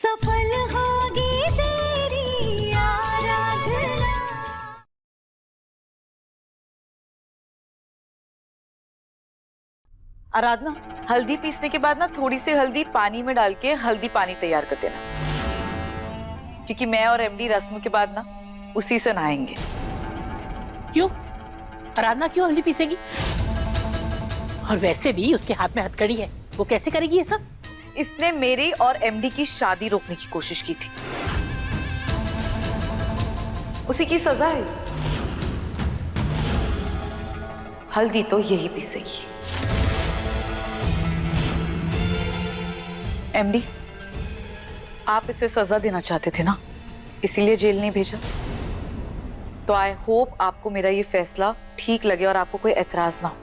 सफल होगी तेरी आराधना। आराधना, हल्दी पीसने के बाद ना थोड़ी सी हल्दी पानी में डाल के हल्दी पानी तैयार कर देना, क्योंकि मैं और एमडी रस्म के बाद ना उसी से नहाएंगे। क्यों? आराधना क्यों हल्दी पीसेगी? और वैसे भी उसके हाथ में हथकड़ी है, वो कैसे करेगी ये सब? इसने मेरी और एमडी की शादी रोकने की कोशिश की थी, उसी की सजा है। हल्दी तो यही पीसेगी। एमडी, आप इसे सजा देना चाहते थे ना, इसीलिए जेल नहीं भेजा। तो आई होप आपको मेरा ये फैसला ठीक लगे और आपको कोई एतराज ना हो।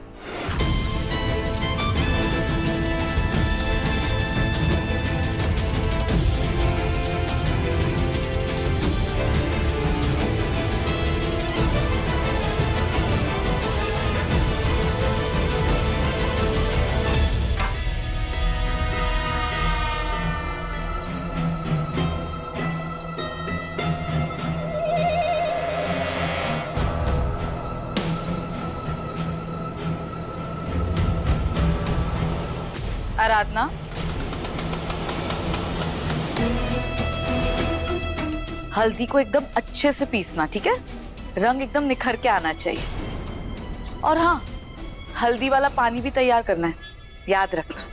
आराधना, हल्दी को एकदम अच्छे से पीसना, ठीक है? रंग एकदम निखर के आना चाहिए। और हाँ, हल्दी वाला पानी भी तैयार करना है, याद रखना।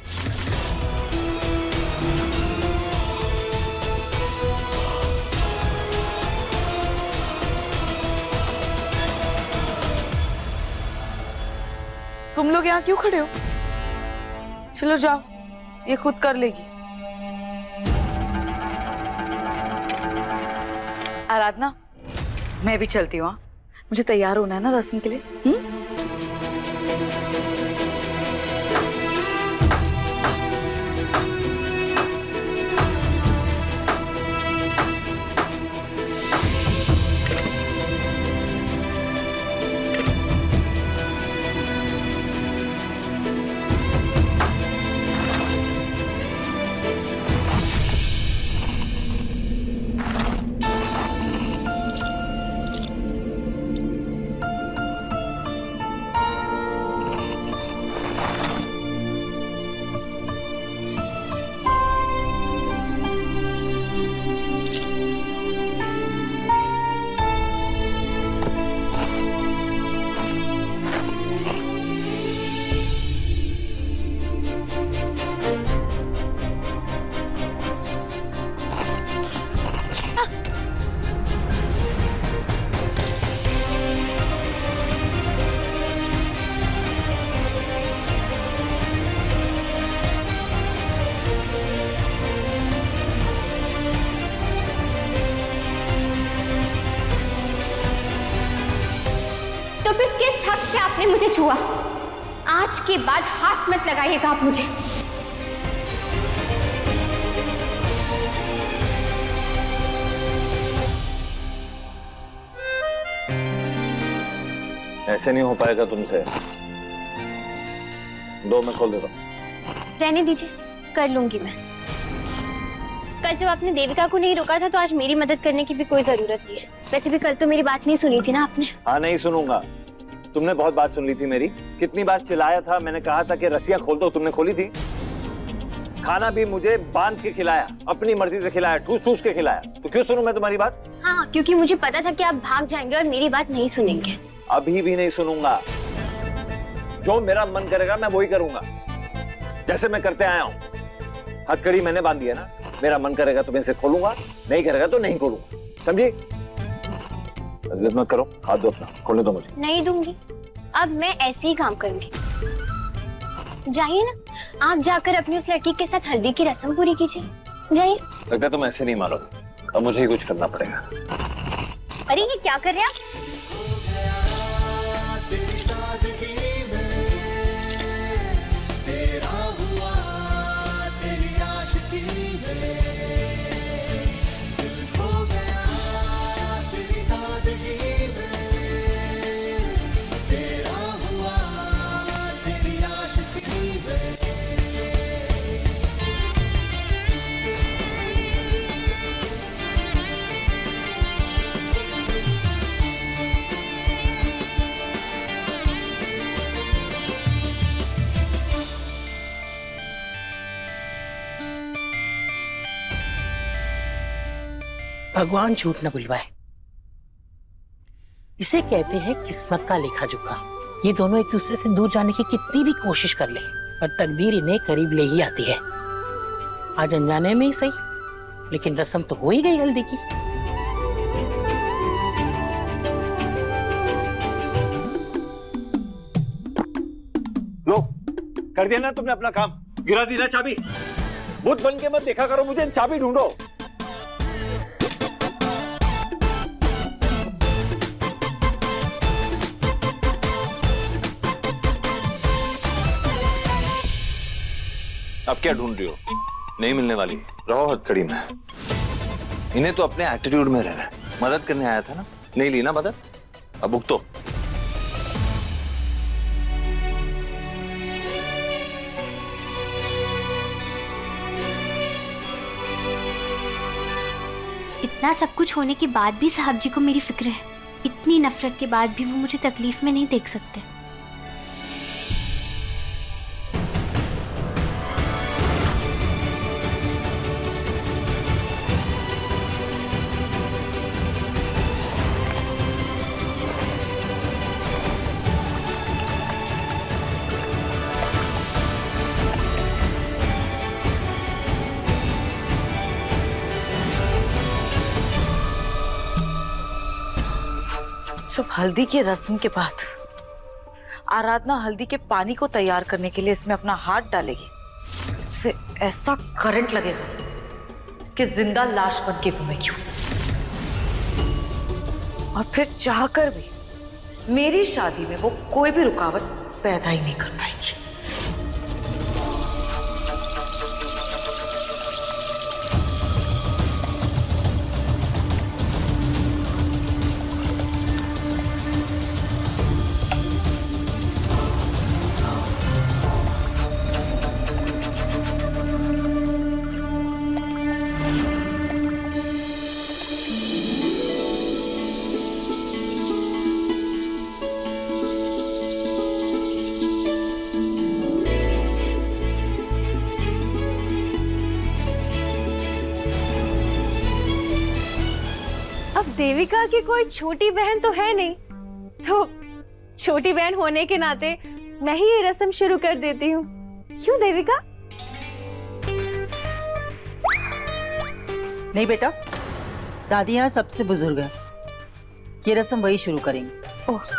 तुम लोग यहाँ क्यों खड़े हो? चलो जाओ, ये खुद कर लेगी। आराधना, मैं भी चलती हूँ। मुझे तैयार होना है ना रस्म के लिए। तो फिर किस हक से आपने मुझे छुआ? आज के बाद हाथ मत लगाइएगा आप मुझे। ऐसे नहीं हो पाएगा तुमसे। दो, मैं खोल देता हूँ। रहने दीजिए, कर लूंगी मैं। कल जब आपने देविका को नहीं रोका था तो आज मेरी मदद करने की भी कोई जरूरत नहीं है। वैसे भी कल तो मेरी बात नहीं सुनी थी ना आपने। हाँ, नहीं सुनूंगा। तुमने बहुत बात सुन ली थी मेरी। कितनी बार चिल्लाया था, मैंने कहा था कि रस्सियां खोल दो, तुमने खोली थी। खाना भी मुझे बांध के खिलाया, अपनी मर्जी से खिलाया, ठूस ठूस के खिलाया। तो क्यों सुनूं मैं तुम्हारी बात? हाँ, क्योंकि मुझे पता था कि आप भाग जाएंगे और मेरी बात नहीं सुनेंगे। अभी भी नहीं सुनूंगा। जो मेरा मन करेगा मैं वही करूंगा, जैसे मैं करते आया हूं। हथकड़ी मैंने बांधी है ना, मेरा मन करेगा तो मैं इसे खोलूंगा, नहीं करेगा तो नहीं खोलूंगा। समझी? जिद मत करो, हाथ दो अपना, खोलने दो मुझे। नहीं दूंगी, अब मैं ऐसे ही काम करूंगी। जाइए ना, आप जाकर अपनी उस लड़की के साथ हल्दी की रस्म पूरी कीजिए। जाइए। लगता है तुम ऐसे नहीं मानोगे, अब मुझे ही कुछ करना पड़ेगा। अरे ये क्या कर रहे हैं आप? भगवान झूठ न बुलवाए। इसे कहते हैं किस्मत का लेखा जोखा। ये दोनों एक दूसरे से दूर जाने की कितनी भी कोशिश कर ले, पर तकदीर इन्हें करीब ले ही आती है। आज अनजाने में ही सही, लेकिन रस्म तो हो ही गई हल्दी की। लो, कर दिया ना तुमने अपना काम, गिरा दी ना चाबी। भूत बन के मत देखा करो मुझे, चाबी ढूंढो। अब क्या ढूंढ रही हो? नहीं मिलने वाली, रहो हथकड़ी में। इन्हें तो अपने एटीट्यूड में रहना है। मदद करने आया था ना, नहीं ली ना मदद, अब भुगतो। इतना सब कुछ होने के बाद भी साहब जी को मेरी फिक्र है। इतनी नफरत के बाद भी वो मुझे तकलीफ में नहीं देख सकते। जब हल्दी की रस्म के बाद आराधना हल्दी के पानी को तैयार करने के लिए इसमें अपना हाथ डालेगी, उसे ऐसा करंट लगेगा कि जिंदा लाश बन के घूमेगी। और फिर चाहकर भी मेरी शादी में वो कोई भी रुकावट पैदा ही नहीं कर पाएगी। देविका की कोई छोटी बहन तो है नहीं, तो छोटी बहन होने के नाते मैं ही ये रस्म शुरू कर देती हूँ। क्यों देविका? नहीं बेटा, दादी यहाँ सबसे बुजुर्ग है, ये रस्म वही शुरू करेंगे। ओह,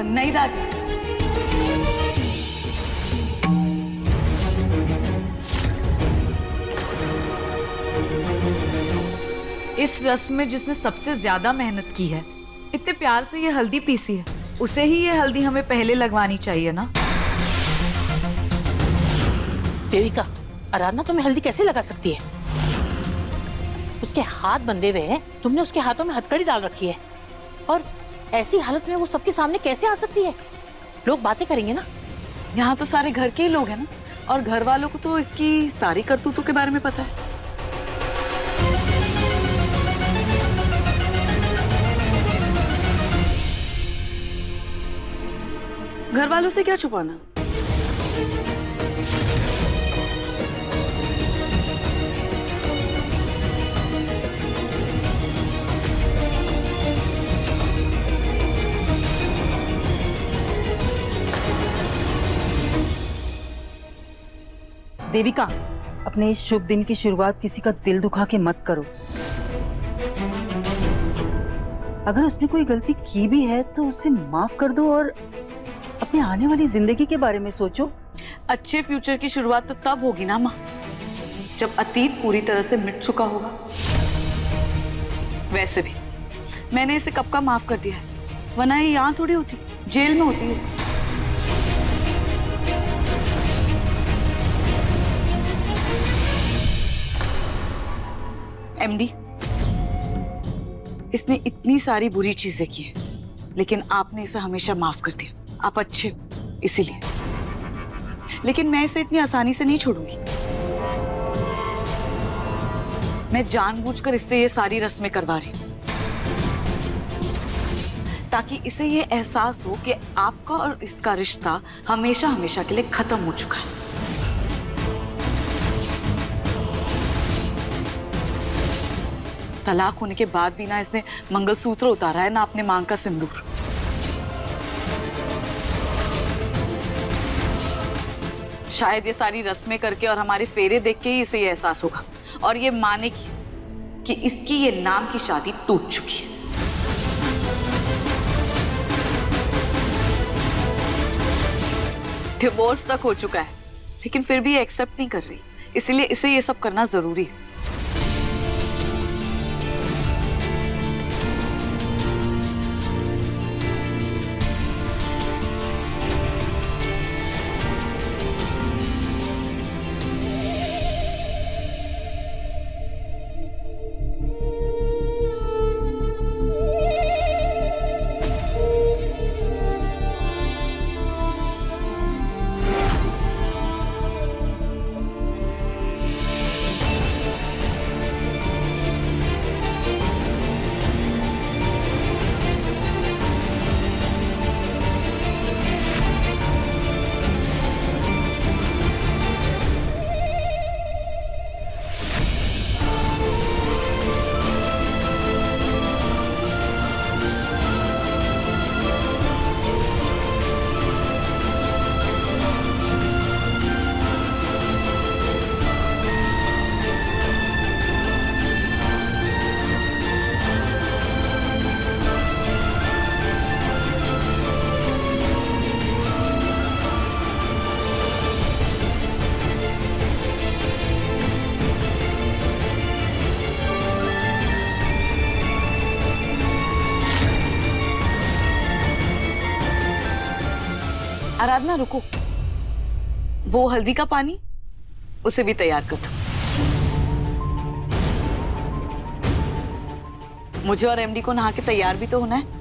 नहीं दादी, इस रस्म में जिसने सबसे ज्यादा मेहनत की है, इतने प्यार से ये हल्दी पीसी है, उसे ही ये हल्दी हमें पहले लगवानी चाहिए ना। देविका, आराधना तुम्हें हल्दी कैसे लगा सकती है? उसके हाथ बंधे हुए हैं, तुमने उसके हाथों में हथकड़ी डाल रखी है, और ऐसी हालत में वो सबके सामने कैसे आ सकती है? लोग बातें करेंगे ना। यहाँ तो सारे घर के ही लोग हैं ना, और घर वालों को तो इसकी सारी करतूतों के बारे में पता है। घर वालों से क्या छुपाना? देविका, अपने इस शुभ दिन की शुरुआत किसी का दिल दुखा के मत करो। अगर उसने कोई गलती की भी है तो उसे माफ कर दो और अपने आने वाली जिंदगी के बारे में सोचो। अच्छे फ्यूचर की शुरुआत तो तब होगी ना माँ, जब अतीत पूरी तरह से मिट चुका होगा। वैसे भी मैंने इसे कब का माफ कर दिया है, वरना ये यहाँ थोड़ी होती, जेल में होती है। एमडी, इसने इतनी सारी बुरी चीजें की हैं, लेकिन आपने इसे हमेशा माफ कर दिया। आप अच्छे हो इसीलिए। लेकिन मैं इसे इतनी आसानी से नहीं छोड़ूंगी। मैं जानबूझकर इससे ये सारी रस्में करवा रही हूँ ताकि इसे ये एहसास हो कि आपका और इसका रिश्ता हमेशा हमेशा के लिए खत्म हो चुका है। तलाक होने के बाद भी ना इसने मंगलसूत्र उतारा है ना अपने मांग का सिंदूर। शायद ये सारी रस्में करके और हमारे फेरे देख के ही इसे ये एहसास होगा और ये मानेगी कि इसकी ये नाम की शादी टूट चुकी है। डिवोर्स तक हो चुका है लेकिन फिर भी ये एक्सेप्ट नहीं कर रही, इसलिए इसे ये सब करना जरूरी है। आराधना रुको, वो हल्दी का पानी उसे भी तैयार कर दो। मुझे और एमडी को नहा के तैयार भी तो होना है।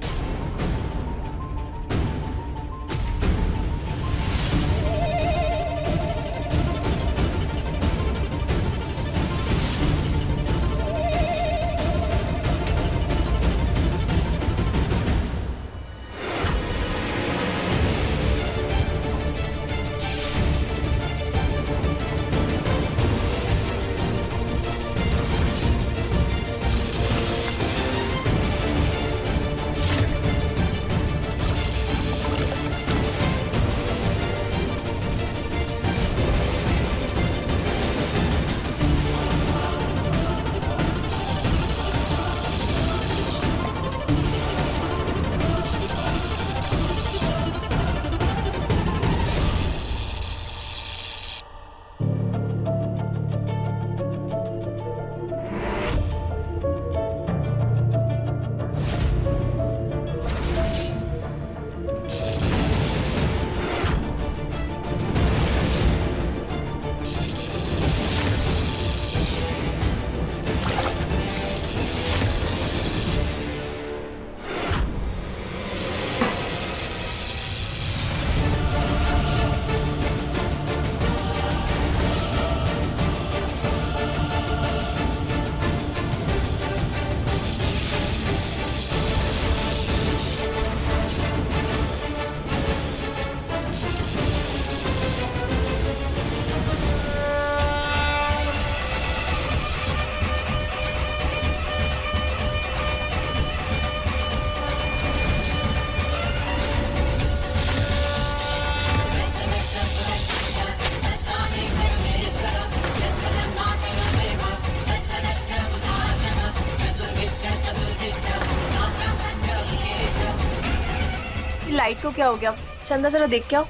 लाइट को क्या हो गया? चंदा जरा देख के आओ।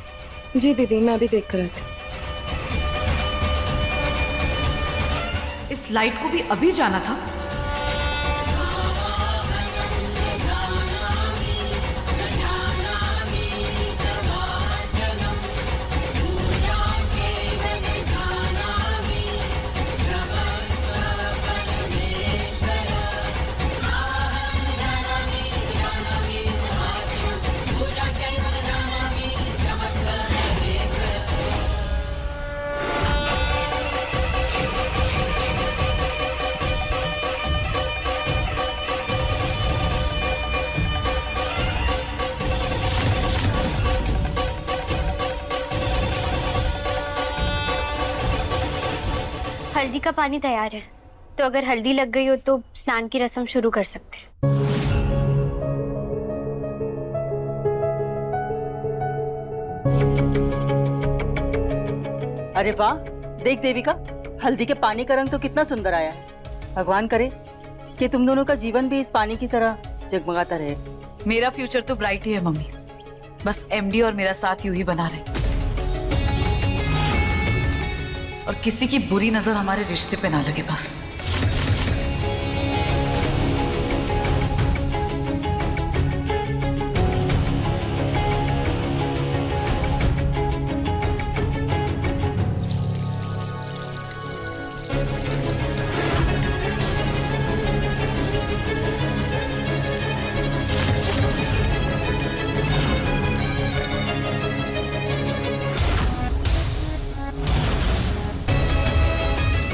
जी दीदी, मैं अभी देख कर आई थी। इस लाइट को भी अभी जाना था। हल्दी का पानी तैयार है, तो अगर हल्दी लग गई हो तो स्नान की रस्म शुरू कर सकते हैं। अरे वाह, देख देविका, हल्दी के पानी का रंग तो कितना सुंदर आया है। भगवान करे कि तुम दोनों का जीवन भी इस पानी की तरह जगमगाता रहे। मेरा फ्यूचर तो ब्राइट ही है मम्मी, बस एमडी और मेरा साथ यूं ही बना रहे और किसी की बुरी नजर हमारे रिश्ते पे ना लगे बस।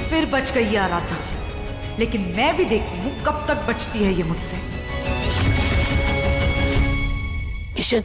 फिर बच गई ये आराधना, लेकिन मैं भी देखती हूँ कब तक बचती है ये मुझसे। किशन,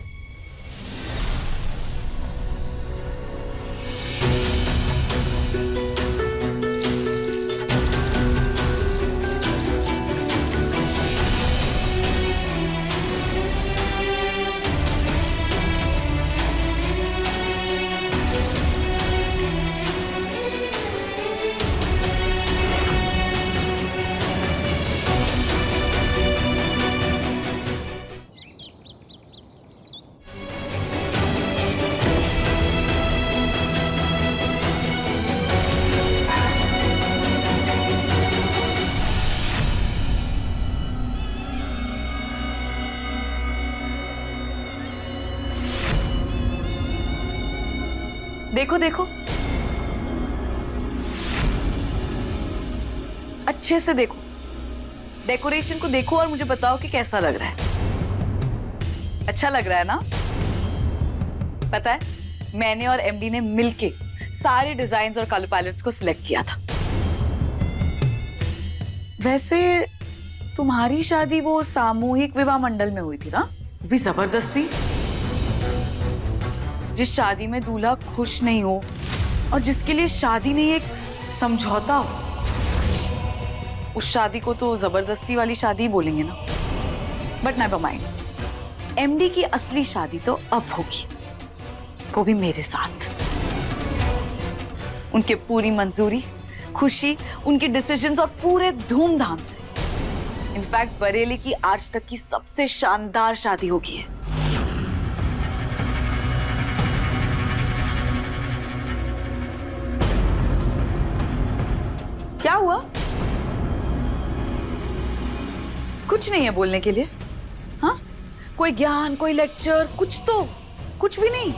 देखो देखो, अच्छे से देखो, डेकोरेशन को देखो और मुझे बताओ कि कैसा लग रहा है। अच्छा लग रहा है ना? पता है, मैंने और एमडी ने मिलके सारे डिजाइन्स और कलर पैलेट्स को सिलेक्ट किया था। वैसे तुम्हारी शादी वो सामूहिक विवाह मंडल में हुई थी ना? वो भी जबरदस्ती। जिस शादी में दूल्हा खुश नहीं हो और जिसके लिए शादी नहीं एक समझौता हो, उस शादी को तो जबरदस्ती वाली शादी ही बोलेंगे ना। बट नेवर माइंड, एमडी की असली शादी तो अब होगी, वो भी मेरे साथ। उनके पूरी मंजूरी, खुशी, उनकी डिसीजंस और पूरे धूमधाम से। इनफैक्ट बरेली की आज तक की सबसे शानदार शादी होगी है। क्या हुआ? कुछ नहीं है बोलने के लिए? हाँ, कोई ज्ञान, कोई लेक्चर, कुछ तो, कुछ भी नहीं।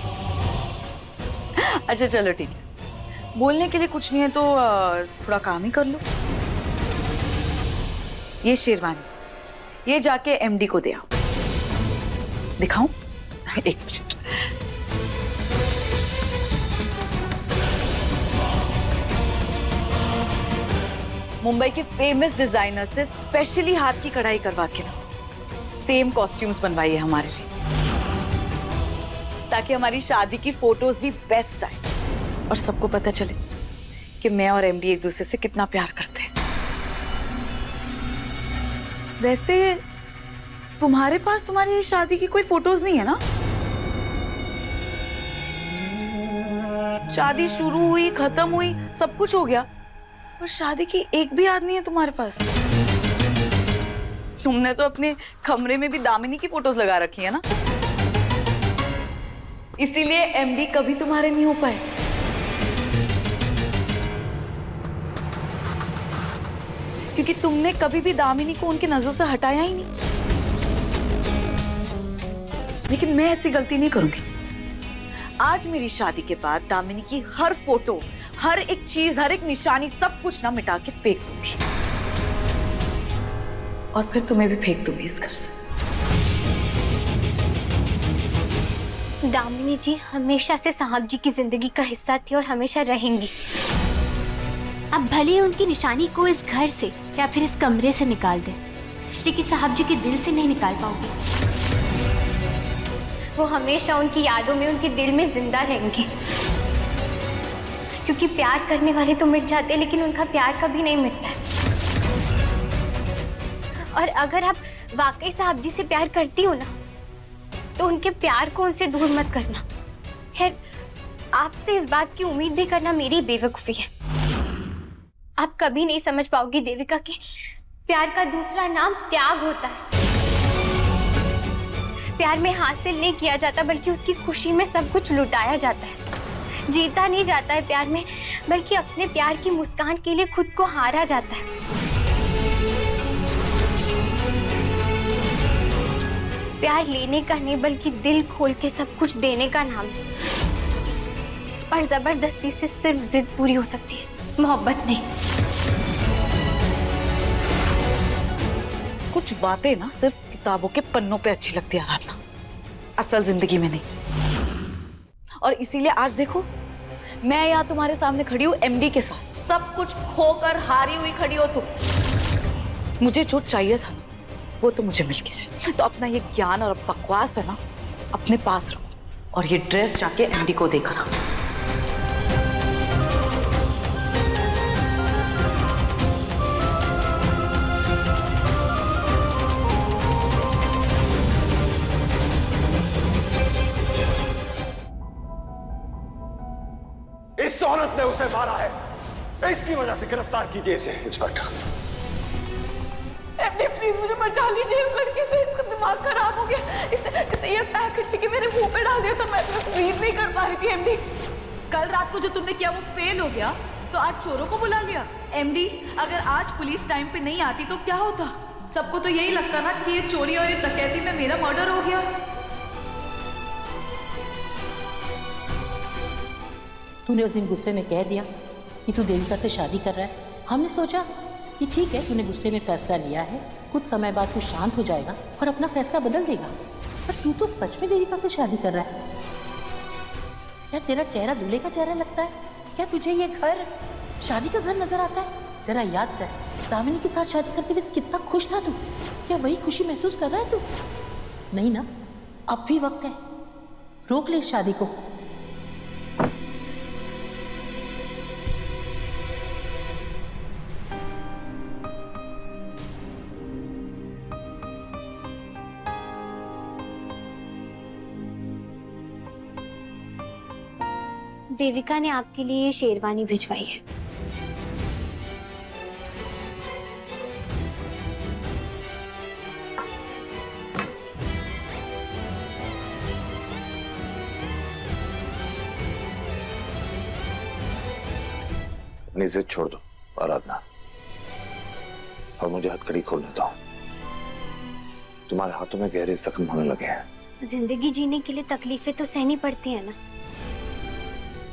अच्छा चलो ठीक है, बोलने के लिए कुछ नहीं है तो थोड़ा काम ही कर लो। ये शेरवानी, ये जाके एमडी को दे आओ। दिखाऊं? एक मिनट। मुंबई के फेमस डिजाइनर से स्पेशली हाथ की कढ़ाई करवा के ना सेम कॉस्ट्यूम्स बनवाई है हमारे लिए, ताकि हमारी शादी की फोटोज भी बेस्ट आए और सबको पता चले कि मैं और एमडी एक दूसरे से कितना प्यार करते हैं। वैसे तुम्हारे पास तुम्हारी शादी की कोई फोटोज नहीं है ना? शादी शुरू हुई, खत्म हुई, सब कुछ हो गया, पर शादी की एक भी याद नहीं है तुम्हारे पास। तुमने तो अपने कमरे में भी दामिनी की फोटोज लगा रखी है ना, इसीलिए एमडी कभी तुम्हारे नहीं हो पाए। क्योंकि तुमने कभी भी दामिनी को उनकी नजरों से हटाया ही नहीं। लेकिन मैं ऐसी गलती नहीं करूंगी। आज मेरी शादी के बाद दामिनी की हर फोटो, हर एक चीज, हर एक निशानी, सब कुछ ना मिटा के फेंक दूंगी और फिर तुम्हें भी फेंक दूंगी इस घर से। दामिनी जी हमेशा से साहब जी की जिंदगी का हिस्सा थी और हमेशा रहेंगी। अब भले ही उनकी निशानी को इस घर से या फिर इस कमरे से निकाल दें, लेकिन साहब जी के दिल से नहीं निकाल पाओगे। वो हमेशा उनकी यादों में, उनके दिल में जिंदा रहेंगी, क्योंकि प्यार करने वाले तो मिट जाते हैं, लेकिन उनका प्यार कभी नहीं मिटता है। और अगर आप वाकई साहब जी से प्यार करती हो ना, तो उनके प्यार को उनसे दूर मत करना। खैर, आपसे इस बात की उम्मीद भी करना मेरी बेवकूफी है। आप कभी नहीं समझ पाओगी देविका कि प्यार का दूसरा नाम त्याग होता है। प्यार में हासिल नहीं किया जाता, बल्कि उसकी खुशी में सब कुछ लुटाया जाता है। जीता नहीं जाता है प्यार में, बल्कि अपने प्यार की मुस्कान के लिए खुद को हारा जाता है। प्यार लेने का नहीं, बल्कि दिल खोल के सब कुछ देने का नाम है। और जबरदस्ती से सिर्फ जिद पूरी हो सकती है, मोहब्बत नहीं। कुछ बातें ना सिर्फ किताबों के पन्नों पे अच्छी लगती है आराधना, असल जिंदगी में नहीं। और इसीलिए आज देखो, मैं यहाँ तुम्हारे सामने खड़ी हूँ एमडी के साथ, सब कुछ खोकर हारी हुई खड़ी हो तुम। मुझे जो चाहिए था ना, वो तो मुझे मिल गया है। तो अपना ये ज्ञान और बकवास है ना, अपने पास रखो, और ये ड्रेस जाके एमडी को देकर आओ। इस औरत ने उसे मारा है, इसकी वजह से गिरफ्तार कीजिए इसे, इंस्पेक्टर। एमडी प्लीज मुझे बचा लीजिए इस लड़की से, इसका दिमाग खराब हो गया। इसने ये पैकेट लेके मेरे मुंह पे डाल दिया था, मैं ब्रीथ नहीं कर पा रही थी। एमडी, कल रात को जो तुमने किया वो फेल हो गया, तो आज चोरों को बुला लिया। एमडी, अगर आज पुलिस टाइम पे नहीं आती तो क्या होता? सबको तो यही लगता ना कि ये चोरी और ये डकैती में मेरा मर्डर हो गया। तूने उस दिन गुस्से में कह दिया कि तू देविका से शादी कर रहा है। हमने सोचा कि ठीक है, तूने गुस्से में फैसला लिया है, कुछ समय बाद तू शांत हो जाएगा और अपना फैसला बदल देगा। पर तू तो सच में देविका से शादी कर रहा है। क्या तेरा चेहरा दूल्हे का चेहरा लगता है? क्या तुझे ये घर शादी का घर नजर आता है? जरा याद कर, दामिनी के साथ शादी करते हुए कितना खुश था तू। क्या वही खुशी महसूस कर रहा है तू? नहीं ना, अब भी वक्त है, रोक ले इस शादी को। देविका ने आपके लिए ये शेरवानी भिजवाई है। अपनी जिद छोड़ दो आराधना, और मुझे हथकड़ी खोलने दो। तुम्हारे हाथों में गहरे जख्म होने लगे हैं। जिंदगी जीने के लिए तकलीफें तो सहनी पड़ती है ना,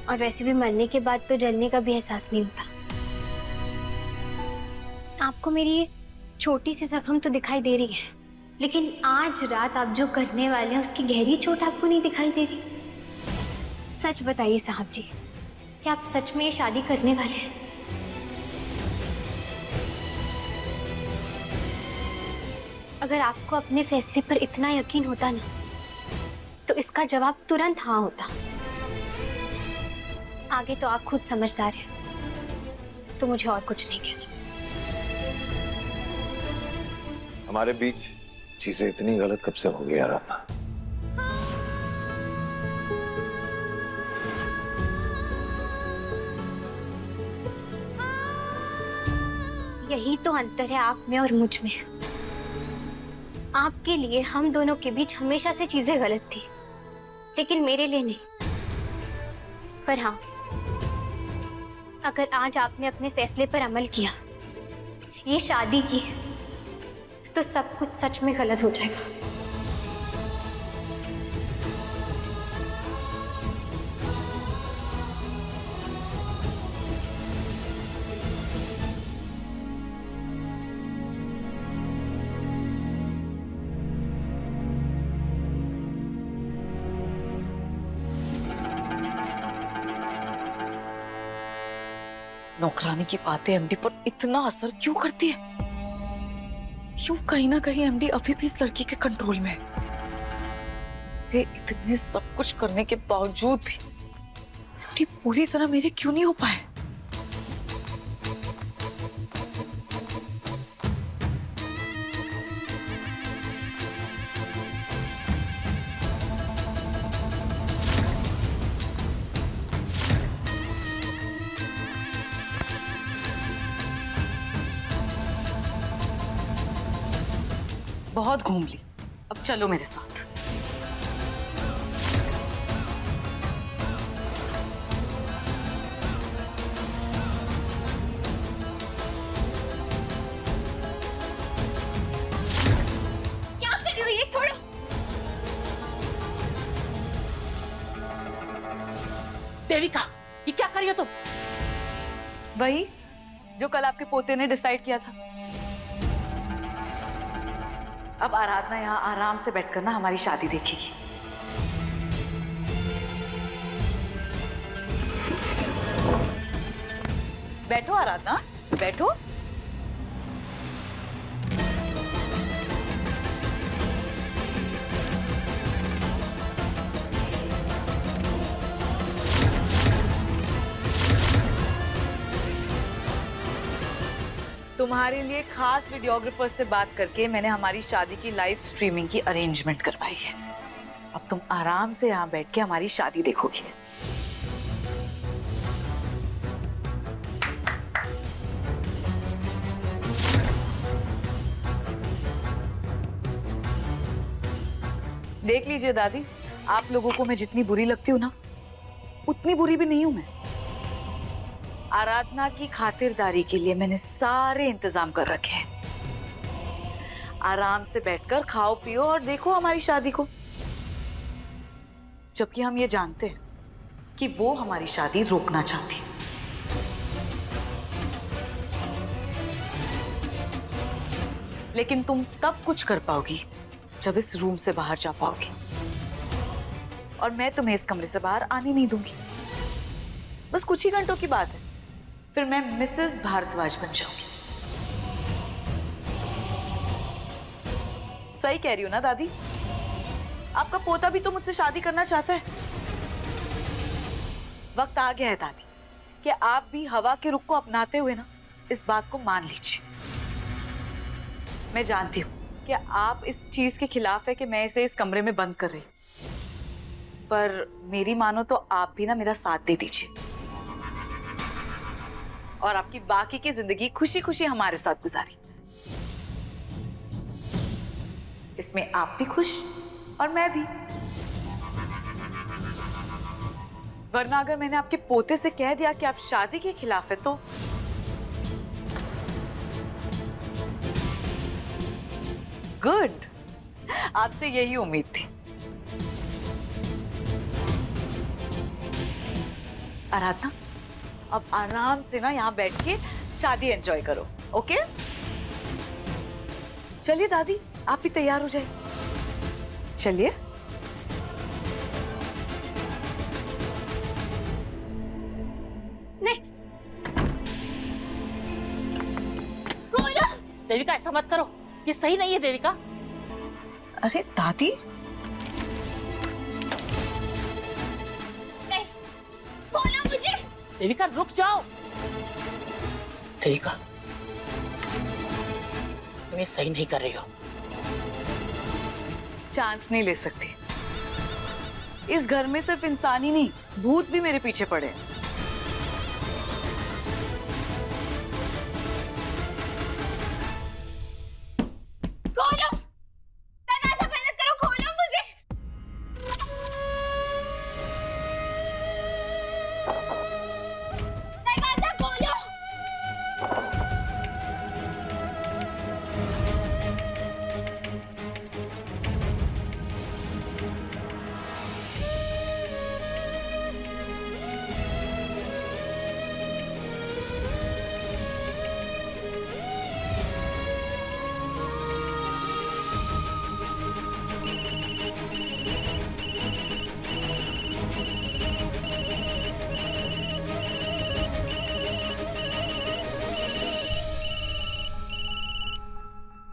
और वैसे भी मरने के बाद तो जलने का भी एहसास नहीं होता। आपको मेरी ये छोटी सी जख्म तो दिखाई दे रही है, लेकिन आज रात आप जो करने वाले हैं उसकी गहरी चोट आपको नहीं दिखाई दे रही। सच बताइए साहब जी, क्या आप सच में ये शादी करने वाले हैं? अगर आपको अपने फैसले पर इतना यकीन होता ना, तो इसका जवाब तुरंत हाँ होता। आगे तो आप खुद समझदार हैं, तो मुझे और कुछ नहीं कहना। हमारे बीच चीजें इतनी गलत कब से हो गई आराधना? यही तो अंतर है आप में और मुझ में। आपके लिए हम दोनों के बीच हमेशा से चीजें गलत थी, लेकिन मेरे लिए नहीं। पर हाँ, अगर आज आपने अपने फैसले पर अमल किया, ये शादी की, तो सब कुछ सच में गलत हो जाएगा। नौकरानी की बातें एमडी पर इतना असर क्यों करती है? क्यों कहीं ना कहीं एमडी अभी भी इस लड़की के कंट्रोल में है? ये इतने सब कुछ करने के बावजूद भी ये पूरी तरह मेरे क्यों नहीं हो पाए? बहुत घूम ली, अब चलो मेरे साथ। क्या कर रही हो? ये छोड़ो। देविका, ये क्या कर रही हो तुम? वही जो कल आपके पोते ने डिसाइड किया था। अब आराधना यहाँ आराम से बैठकर ना हमारी शादी देखेगी। बैठो आराधना, बैठो। तुम्हारे लिए खास वीडियोग्राफर से बात करके मैंने हमारी शादी की लाइव स्ट्रीमिंग की अरेंजमेंट करवाई है। अब तुम आराम से यहाँ बैठ के हमारी शादी देखोगी। देख लीजिए दादी, आप लोगों को मैं जितनी बुरी लगती हूँ ना, उतनी बुरी भी नहीं हूं मैं। आराधना की खातिरदारी के लिए मैंने सारे इंतजाम कर रखे हैं। आराम से बैठकर खाओ पियो और देखो हमारी शादी को। जबकि हम ये जानते हैं कि वो हमारी शादी रोकना चाहती। लेकिन तुम तब कुछ कर पाओगी जब इस रूम से बाहर जा पाओगी, और मैं तुम्हें इस कमरे से बाहर आने नहीं दूंगी। बस कुछ ही घंटों की बात है, फिर मैं मिसेस भारद्वाज बन जाऊंगी। सही कह रही हूं ना दादी? आपका पोता भी तो मुझसे शादी करना चाहता है। वक्त आ गया है दादी कि आप भी हवा के रुख को अपनाते हुए ना इस बात को मान लीजिए। मैं जानती हूं कि आप इस चीज के खिलाफ है कि मैं इसे इस कमरे में बंद कर रही हूं, पर मेरी मानो तो आप भी ना मेरा साथ दे दीजिए और आपकी बाकी की जिंदगी खुशी खुशी हमारे साथ गुजारी। इसमें आप भी खुश और मैं भी। वरना अगर मैंने आपके पोते से कह दिया कि आप शादी के खिलाफ है तो गुड, आपसे यही उम्मीद थी। आराधना, अब आराम से ना यहाँ बैठ के शादी एंजॉय करो, ओके? चलिए दादी, आप भी तैयार हो जाइए। चलिए। नहीं। गोलू! देविका, ऐसा मत करो, ये सही नहीं है देविका। अरे दादी, नहीं, गोलू मुझे। देविका रुक जाओ। देविका, तुम ये सही नहीं कर रही हो। चांस नहीं ले सकती। इस घर में सिर्फ इंसान ही नहीं, भूत भी मेरे पीछे पड़े हैं। गोलू! दरवाजा बंद करो, खोलो मुझे। दरवाजा खोलो।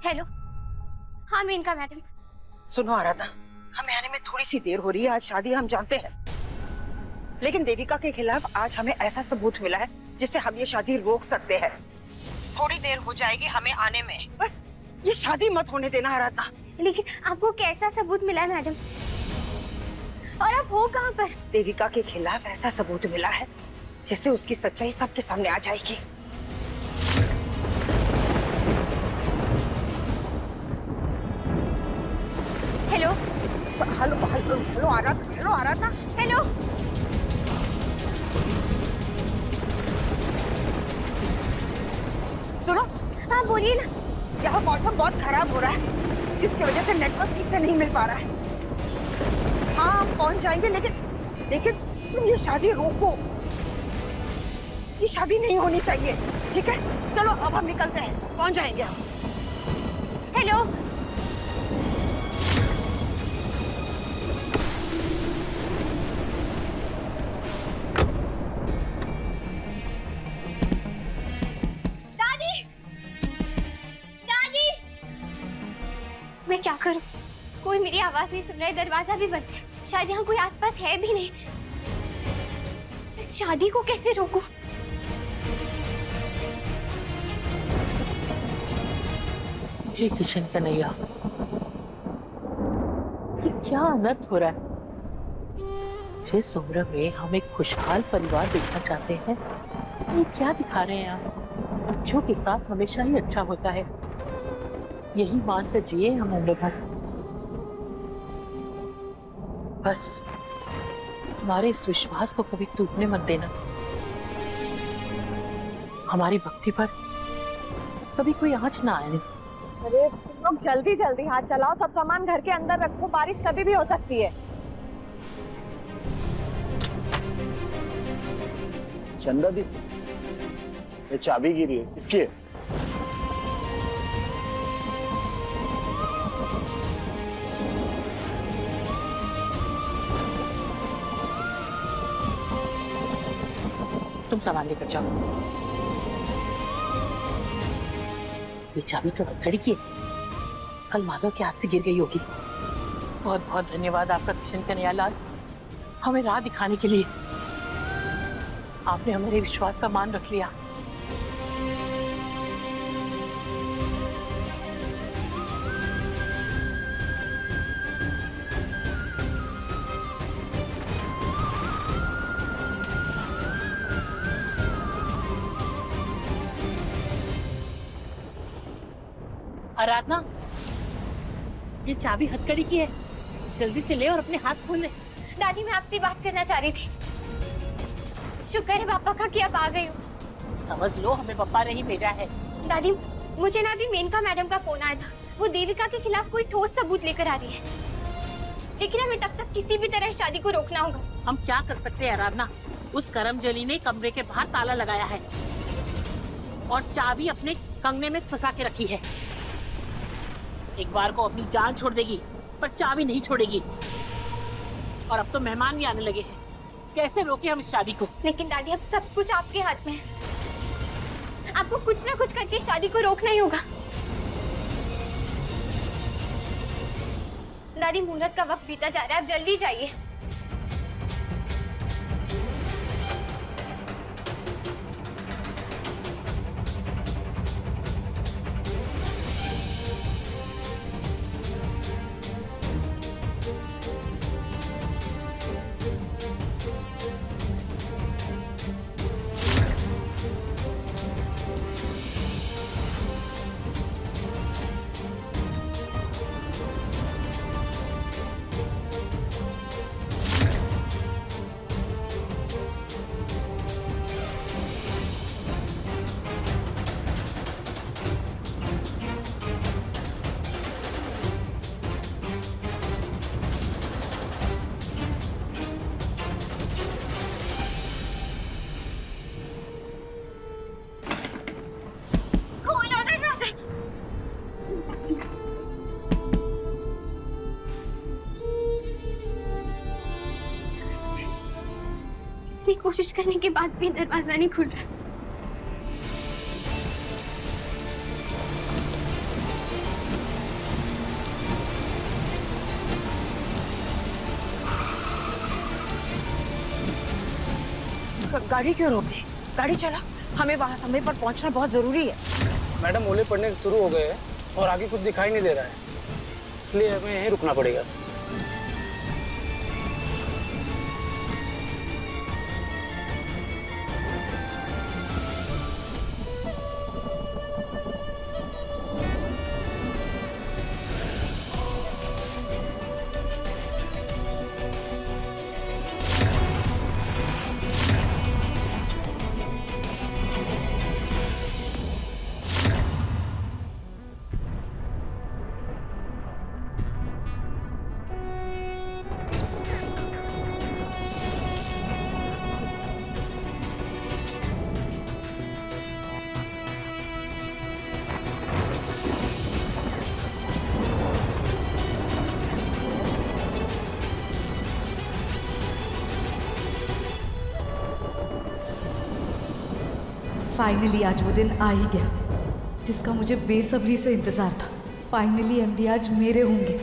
हेलो, हाँ मेनका मैडम। सुनो आराधना, हमें आने में थोड़ी सी देर हो रही है। आज शादी हम जानते हैं। लेकिन देविका के खिलाफ आज हमें ऐसा सबूत मिला है जिससे हम ये शादी रोक सकते हैं। थोड़ी देर हो जाएगी हमें आने में, बस ये शादी मत होने देना आराधना। लेकिन आपको कैसा सबूत मिला है मैडम? और आप हो कहाँ पर? देविका के खिलाफ ऐसा सबूत मिला है जिससे उसकी सच्चाई सबके सामने आ जाएगी। हेलो हेलो हेलो हेलो आराधना, हेलो आराधना। हेलो। सुनो। हाँ बोलिए ना। यहाँ मौसम बहुत खराब हो रहा है जिसकी वजह से नेटवर्क ठीक से नहीं मिल पा रहा है। हाँ हम पहुंच जाएंगे, लेकिन तुम ये शादी रोको। ये शादी नहीं होनी चाहिए, ठीक है? चलो अब हम निकलते हैं, पहुंच जाएंगे हम। हेलो। दादी, दादी, मैं क्या करूं? कोई मेरी आवाज नहीं सुन रहा है, दरवाजा भी बंद है, शायद यहाँ कोई आसपास है भी नहीं। इस शादी को कैसे रोकूं? हे किशन कन्हैया, ये क्या अनर्थ हो रहा है? जिस उम्र में हम एक खुशहाल परिवार देखना चाहते हैं, ये क्या दिखा रहे हैं आप? बच्चों के साथ हमेशा ही अच्छा होता है, यही मानकर जिए हम उम्र भर। बस हमारे इस विश्वास को कभी टूटने मत देना। हमारी भक्ति पर कभी कोई आंच ना आए। अरे तुम लोग जल्दी जल्दी हाथ चलाओ, सब सामान घर के अंदर रखो, बारिश कभी भी हो सकती है। चंदा दी, ये चाबी गिरी है, इसकी है? तुम सामान लेकर जाओ। ये चाबी तो हथकड़ी की है, कल माधव के हाथ से गिर गई होगी। बहुत बहुत धन्यवाद आपका किशन कन्हैया लाल, हमें राह दिखाने के लिए। आपने हमारे विश्वास का मान रख लिया। आराधना, ये चाबी हथकड़ी की है, जल्दी से ले और अपने हाथ खोल ले। दादी मैं आपसे बात करना चाह रही थी। शुक्र है पापा का कि आप आ गए हो। समझ लो हमें पप्पा ने ही भेजा है। दादी मुझे ना अभी मेनका मैडम का फोन आया था, वो देविका के खिलाफ कोई ठोस सबूत लेकर आ रही है, लेकिन हमें तब तक किसी भी तरह शादी को रोकना होगा। हम क्या कर सकते हैं आराधना? उस करमजली ने कमरे के बाहर ताला लगाया है और चाबी अपने कंगने में फंसा के रखी है। एक बार को अपनी जान छोड़ देगी पर चाबी नहीं छोड़ेगी। और अब तो मेहमान भी आने लगे हैं, कैसे रोके हम इस शादी को? लेकिन दादी अब सब कुछ आपके हाथ में है, आपको कुछ ना कुछ करके शादी को रोकना ही होगा। दादी मुहूर्त का वक्त बीता जा रहा है, अब जल्दी जाइए। इतनी कोशिश करने के बाद भी दरवाजा नहीं खुल रहा। गाड़ी क्यों रोक दी? गाड़ी चला, हमें वहां समय पर पहुंचना बहुत जरूरी है। मैडम ओले पड़ने शुरू हो गए हैं और आगे कुछ दिखाई नहीं दे रहा है, इसलिए हमें यहीं रुकना पड़ेगा। फाइनली आज वो दिन आ ही गया जिसका मुझे बेसब्री से इंतजार था। फाइनली एमडी आज मेरे होंगे।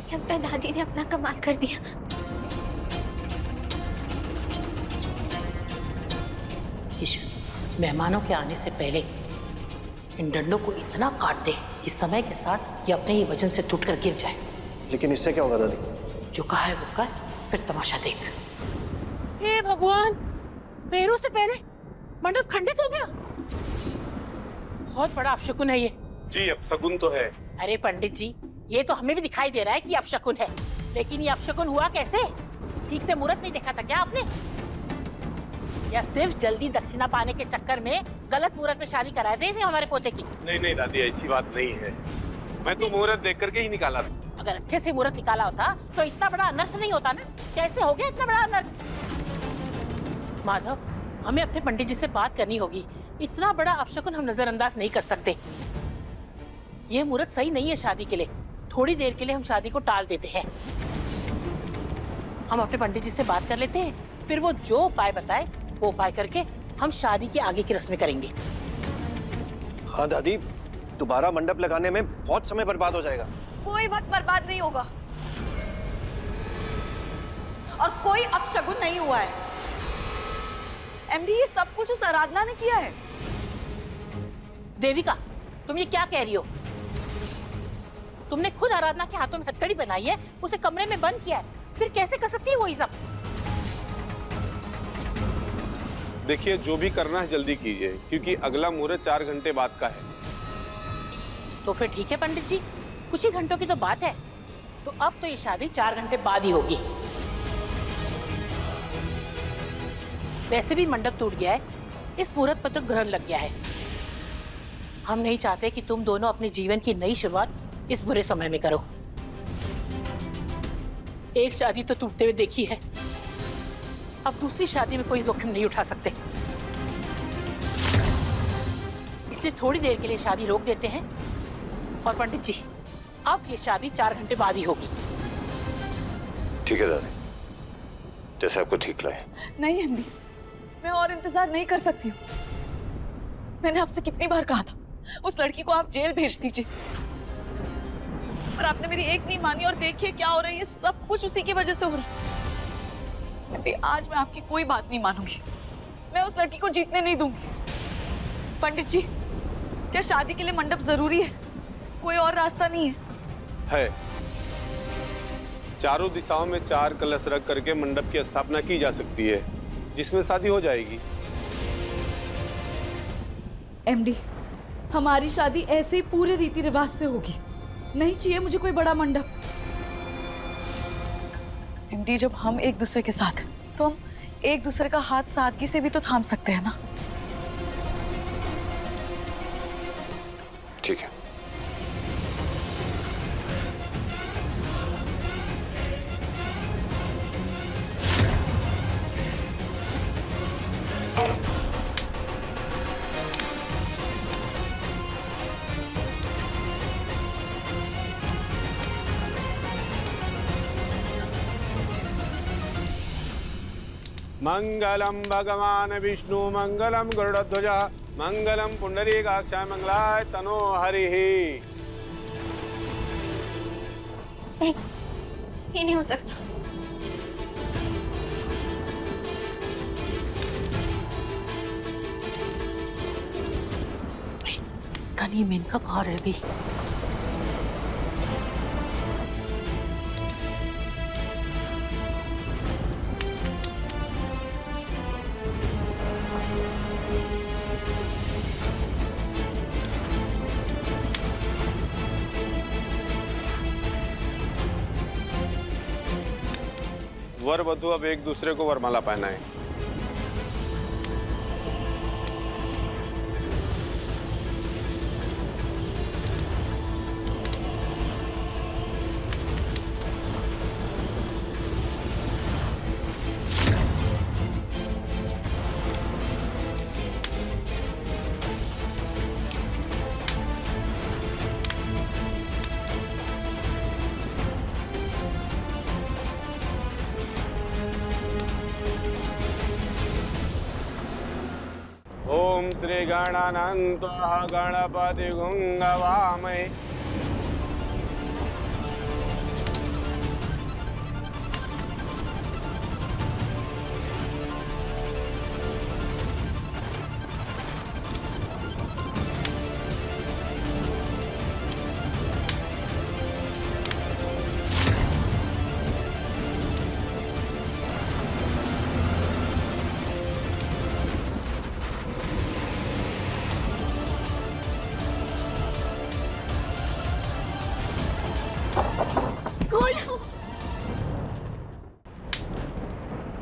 लगता है दादी ने अपना कमाल कर दिया। किशन, मेहमानों के आने से पहले इन डंडों को इतना काट दे कि समय के साथ ये अपने ही वजन से टूटकर गिर जाए। लेकिन इससे क्या होगा दादी? जो कहा है वो कर, फिर तमाशा देख। हे भगवान, फेरों से पहले मंडप खंडित हो गया। बहुत बड़ा अपशकुन है ये। जी अपशकुन तो है। अरे पंडित जी, ये तो हमें भी दिखाई दे रहा है कि अपशकुन है, लेकिन ये अपशकुन हुआ कैसे? ठीक से मुहूर्त नहीं देखा था क्या आपने? या सिर्फ जल्दी दक्षिणा पाने के चक्कर में गलत मुहूर्त में शादी करा दी थी हमारे पोते की? नहीं नहीं दादी, ऐसी बात नहीं है। मैं तो मुहूर्त देख करके ही निकाला था। अगर अच्छे से मुहूर्त निकाला होता तो इतना बड़ा अनर्थ नहीं होता ना। कैसे हो गया इतना बड़ा अनर्थ? माधव, हमें अपने पंडित जी से बात करनी होगी। इतना बड़ा अपशकुन हम नजरअंदाज नहीं कर सकते। ये मुहूर्त सही नहीं है शादी के लिए। थोड़ी देर के लिए हम शादी को टाल देते हैं। हम अपने पंडित जी से बात कर लेते हैं, फिर वो जो उपाय बताए वो उपाय करके हम शादी की आगे की रस्में करेंगे। हाँ दादी, दोबारा मंडप लगाने में बहुत समय बर्बाद हो जाएगा। कोई वक्त बर्बाद नहीं होगा और कोई अपशगुन नहीं हुआ है। एमडी, ये सब कुछ उस आराधना ने किया है। देविका, तुम ये क्या कह रही हो? तुमने खुद आराधना के हाथों में हथकड़ी पहनाई है, उसे कमरे में बंद किया है, फिर कैसे कर सकती है वो ये सब? देखिए, जो भी करना है जल्दी कीजिए, क्योंकि अगला मुहूर्त 4 घंटे बाद का है। तो फिर ठीक है पंडित जी, कुछ ही घंटों की तो बात है। तो अब तो ये शादी 4 घंटे बाद ही होगी। वैसे भी मंडप टूट गया है, इस मुहूर्त पर तो ग्रहण लग गया है। हम नहीं चाहते कि तुम दोनों अपने जीवन की नई शुरुआत इस बुरे समय में करो। एक शादी तो टूटते हुए देखी है, अब दूसरी शादी में कोई जोखिम नहीं उठा सकते। इसलिए थोड़ी देर के लिए शादी रोक देते हैं। और पंडित जी, अब ये शादी 4 घंटे बाद ही होगी। ठीक है दादी, जैसे आपको ठीक लगे। नहीं एमडी, मैं और इंतजार नहीं कर सकती हूँ। मैंने आपसे कितनी बार कहा था उस लड़की को आप जेल भेज दीजिए, और आपने मेरी एक नहीं मानी। और देखिए क्या हो रहा है, ये सब कुछ उसी की वजह से हो रहा है। एमडी, आज मैं आपकी कोई बात नहीं मानूंगी। मैं उस लड़की को जीतने नहीं दूंगी। पंडित जी, क्या शादी के लिए मंडप जरूरी है? कोई और रास्ता नहीं है? है। चारों दिशाओं में 4 कलश रख करके मंडप की स्थापना की जा सकती है, जिसमें शादी हो जाएगी। एमडी, हमारी शादी ऐसे ही पूरे रीति रिवाज से होगी। नहीं चाहिए मुझे कोई बड़ा मंडप। एमडी, जब हम एक दूसरे के साथ हैं, तो हम एक दूसरे का हाथ सादगी से भी तो थाम सकते हैं ना। ठीक है। मंगलम भगवान विष्णु मंगलम गरुड़ध्वज मंगलम पुंडरीकाक्षाय मंगलाय तनो हरिः। ये नहीं हो सकता। कनी मेनका कहाँ रह गई? वर वधु अब एक दूसरे को वरमाला पहनाएं। ओम श्री गणानन्त्वा गणपति गुंगवामहे।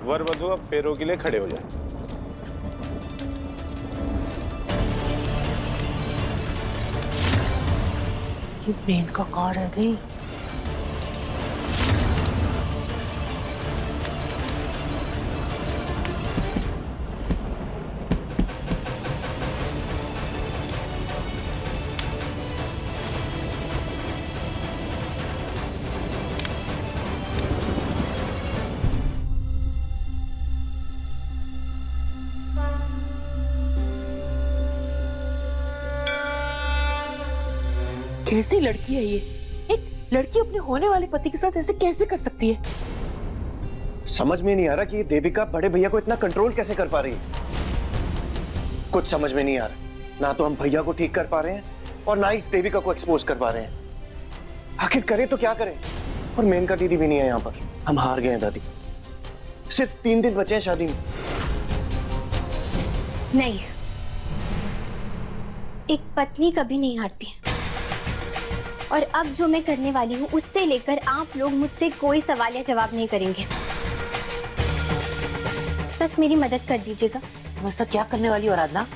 वर वधु अब पैरों के लिए खड़े हो जाए। ये ब्रेन का कहाँ रह गई? कैसी लड़की है ये? एक लड़की अपने होने वाले पति के साथ ऐसे कैसे कर सकती है? समझ में नहीं आ रहा कि ये देविका बड़े भैया को इतना कंट्रोल कैसे कर पा रही है। कुछ समझ में नहीं आ रहा। ना तो हम भैया को ठीक कर पा रहे हैं और ना ही इस देविका को एक्सपोज कर पा रहे हैं। आखिर करें तो क्या करें? और मेनका दीदी भी नहीं है यहाँ पर। हम हार गए हैं दादी। सिर्फ 3 दिन बचे हैं शादी में। नहीं, एक पत्नी कभी नहीं हारती। और अब जो मैं करने वाली हूँ उससे लेकर आप लोग मुझसे कोई सवाल या जवाब नहीं करेंगे। बस मेरी मदद कर दीजिएगा। वैसा क्या करने वाली हो आराधना?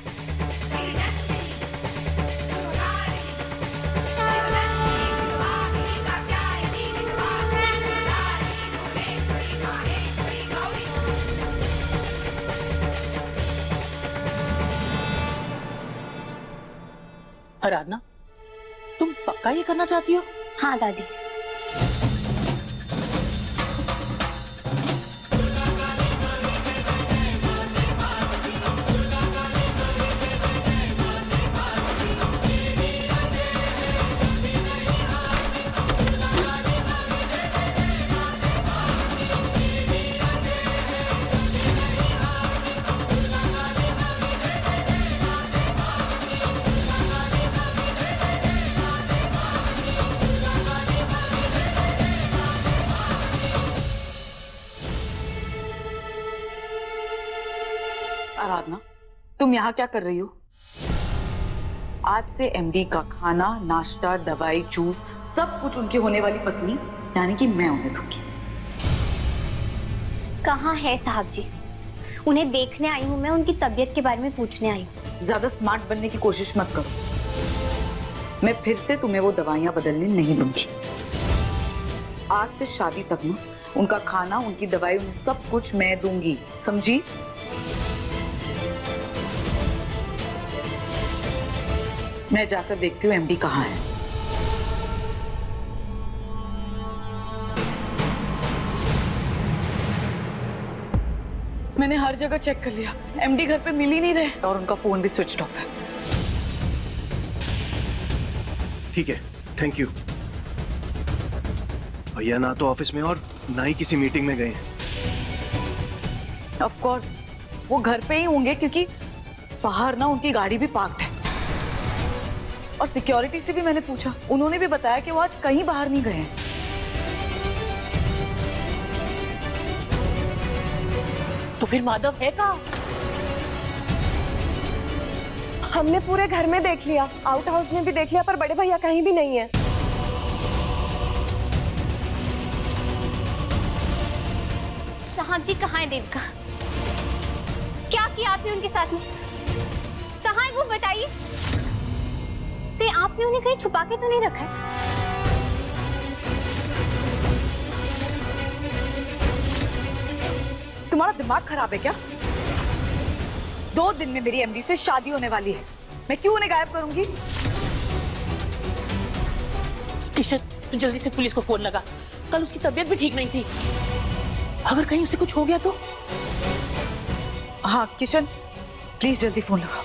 आराधना, तुम पक्का ये करना चाहती हो? हाँ दादी। आराधना, तुम यहाँ क्या कर रही हो? आज से एमडी का खाना, नाश्ता, दवाई, जूस सब कुछ उनकी होने वाली पत्नी यानी कि मैं उन्हें दूंगी। कहाँ है साहब जी? उन्हें देखने आई हूँ मैं, उनकी तबीयत के बारे में पूछने आई हूँ। ज्यादा स्मार्ट बनने की कोशिश मत करो। मैं फिर से तुम्हें वो दवाइयां बदलने नहीं दूंगी। आज से शादी तक ना उनका खाना, उनकी दवाई, उन्हें सब कुछ मैं दूंगी, समझी? मैं जाकर देखती हूँ एमडी कहाँ है। मैंने हर जगह चेक कर लिया, एमडी घर पे मिल ही नहीं रहे और उनका फोन भी स्विच ऑफ है। ठीक है, थैंक यू। भैया ना तो ऑफिस में और ना ही किसी मीटिंग में गए हैं। ऑफ कोर्स वो घर पे ही होंगे क्योंकि बाहर ना उनकी गाड़ी भी पार्क्ड है। और सिक्योरिटी से भी मैंने पूछा, उन्होंने भी बताया कि वो आज कहीं बाहर नहीं गए हैं। तो फिर माधव है कहाँ? हमने पूरे घर में देख लिया, आउट हाउस में भी देख लिया, पर बड़े भैया कहीं भी नहीं है। साहब जी कहाँ है देविका? क्या किया आपने उनके साथ में? कहाँ है वो बताइए। कहीं आपने उन्हें कहीं छुपा के तो नहीं रखा है? तुम्हारा दिमाग खराब है क्या? 2 दिन में मेरी एमडी से शादी होने वाली है, मैं क्यों उन्हें गायब करूंगी? किशन, तू जल्दी से पुलिस को फोन लगा। कल उसकी तबीयत भी ठीक नहीं थी, अगर कहीं उसे कुछ हो गया तो। हाँ किशन, प्लीज जल्दी फोन लगाओ।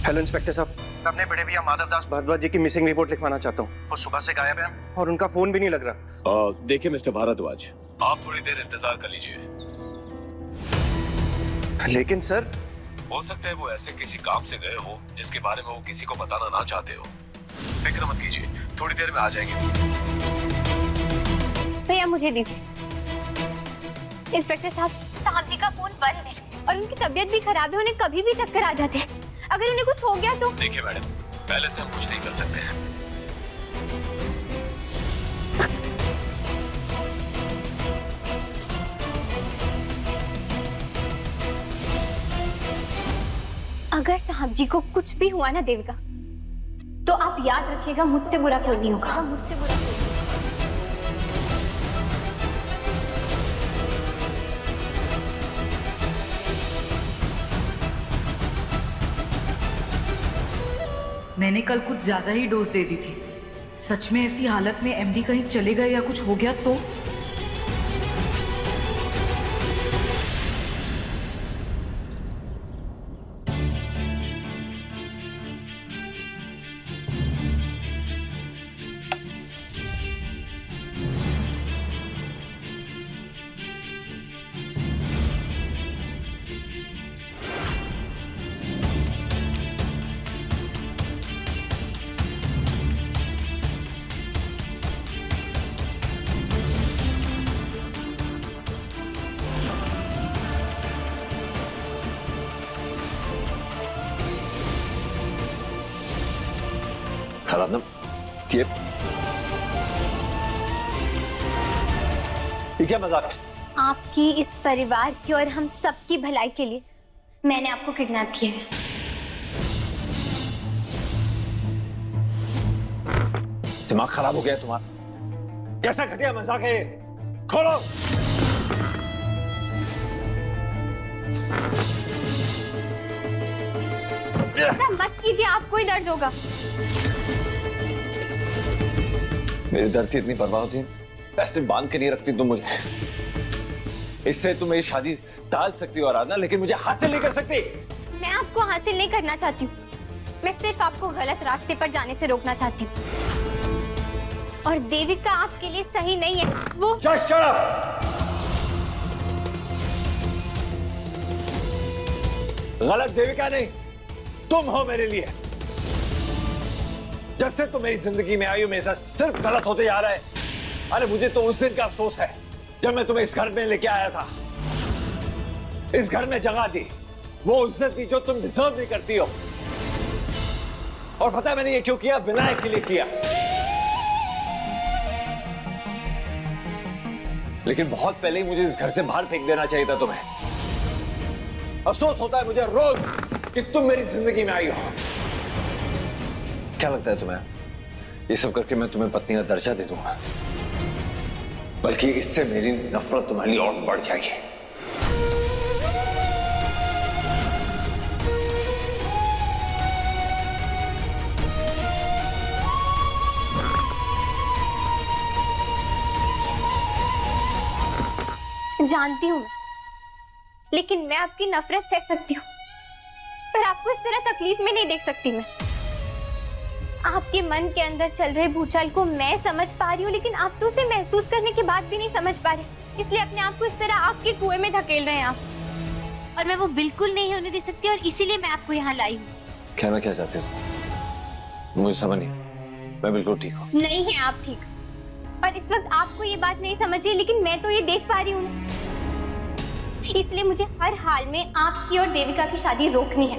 हेलो इंस्पेक्टर साहब, मैं अपने बड़े भैया माधव दास भारद्वाज जी की मिसिंग रिपोर्ट लिखवाना चाहता हूँ। वो सुबह से गायब है और उनका फोन भी नहीं लग रहा। देखिए मिस्टर भारद्वाज, आप थोड़ी देर इंतजार कर लीजिए। लेकिन सर, हो सकता है वो ऐसे किसी काम से गए हो जिसके बारे में वो किसी को बताना ना चाहते हो। फिक्र मत कीजिए, थोड़ी देर में आ जाएंगे। भैया मुझे दीजिए। इंस्पेक्टर साहब, साहब जी का फोन बंद है और उनकी तबीयत भी खराब है, उन्हें कभी भी चक्कर आ जाते हैं। अगर उन्हें कुछ हो गया तो? देखिए मैडम, पहले से हम कुछ नहीं कर सकते हैं। अगर साहब जी को कुछ भी हुआ ना देविका, तो आप याद रखिएगा मुझसे बुरा कोई नहीं होगा। मुझसे बुरा कोई नहीं। मैंने कल कुछ ज्यादा ही डोज दे दी थी। सच में ऐसी हालत में एमडी कहीं चले गए या कुछ हो गया तो? खराब ना ये क्या मजाक है? आपकी, इस परिवार की और हम सबकी भलाई के लिए मैंने आपको किडनैप किया है। दिमाग खराब हो गया तुम्हारा? कैसा घटिया मजाक है ये? खोलो। ऐसा मत कीजिए, आपको ही दर्द होगा। मेरे दर्द की इतनी परवाह होती है? ऐसे बांध के नहीं रखती तुम मुझे। इससे तुम मेरी शादी टाल सकती हो आराधना, लेकिन मुझे हासिल नहीं कर सकती। मैं आपको हासिल नहीं करना चाहती हूँ, मैं सिर्फ आपको गलत रास्ते पर जाने से रोकना चाहती हूँ। और देविका आपके लिए सही नहीं है। वो Just shut up! गलत देविका नहीं, तुम हो मेरे लिए। जब से तुम मेरी जिंदगी में आई हो, मेरे साथ सिर्फ गलत होते जा रहा है। अरे मुझे तो उस दिन का अफसोस है जब मैं तुम्हें इस घर में लेके आया था, इस घर में जगह दी, वो इज्जत दी जो तुम डिजर्व नहीं करती हो। और पता है मैंने ये क्यों किया? विनायक के लिए किया। लेकिन बहुत पहले ही मुझे इस घर से बाहर फेंक देना चाहिए था तुम्हें। अफसोस होता है मुझे रोज कि तुम मेरी जिंदगी में आई हो। क्या लगता है तुम्हें ये सब करके मैं तुम्हें पत्नी का दर्जा दे दूंगा? बल्कि इससे मेरी नफरत तुम्हारे लिए और बढ़ जाएगी। जानती हूँ लेकिन मैं आपकी नफरत सह सकती हूँ, पर आपको इस तरह तकलीफ में नहीं देख सकती मैं। आपके मन के अंदर चल रहे भूचाल को मैं समझ पा रही हूँ, लेकिन आप तो उसे महसूस करने के बाद भी नहीं समझ पा रहे, इसलिए अपने आप को इस तरह आग के कुएं में धकेल रहे हैं आप। और मैं वो बिल्कुल नहीं होने दे सकती, और इसीलिए मैं आपको यहाँ लाई हूँ। कहना क्या चाहती हो? मुझे समझ नहीं। मैं बिल्कुल ठीक हूँ। नहीं है आप ठीक, पर इस वक्त आपको ये बात नहीं समझ रही, लेकिन मैं तो ये देख पा रही हूँ। इसलिए मुझे हर हाल में आपकी और देविका की शादी रोकनी है,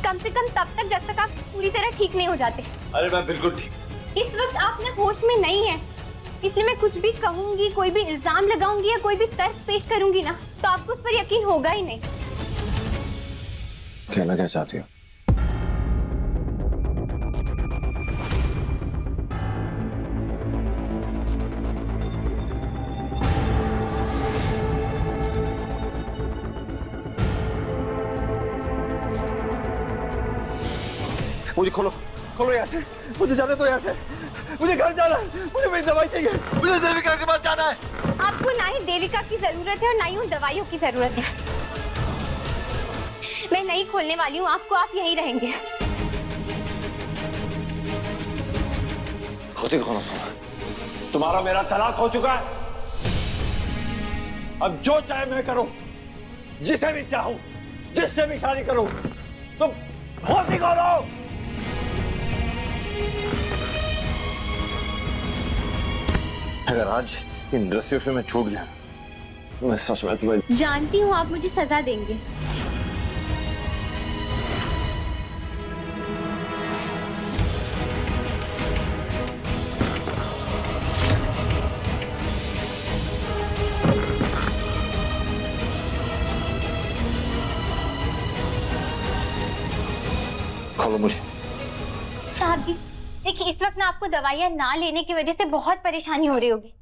कम से कम तब तक जब तक आप पूरी तरह ठीक नहीं हो जाते। अरे मैं बिल्कुल ठीक। इस वक्त आप ना होश में नहीं है, इसलिए मैं कुछ भी कहूंगी, कोई भी इल्जाम लगाऊंगी या कोई भी तर्क पेश करूंगी ना, तो आपको उस पर यकीन होगा ही नहीं। कहना क्या चाहती हो? मुझे खोलो, खोलो यहाँ से, मुझे जाने दो यहाँ से। मुझे घर जाना है, मुझे मेरी दवाई चाहिए, मुझे देविका के पास जाना है। आपको ना ही देविका की जरूरत है और ना ही उन दवाइयों की जरूरत है। मैं नहीं खोलने वाली हूँ आपको, आप यहीं रहेंगे। होती कौन हो तुम्हारा मेरा तलाक हो चुका है। अब जो चाहे मैं करूं, जिसे भी चाहूं, जिससे भी शादी करूं। तुम होती कौन हो? अगर आज इन रस्सियों से मैं छूट गया, मैं सच में तुम्हें जानती हूँ आप मुझे सजा देंगे। खोलो मुझे। साहब जी देखिए, इस वक्त ना आपको दवाइयाँ ना लेने की वजह से बहुत परेशानी हो रही होगी,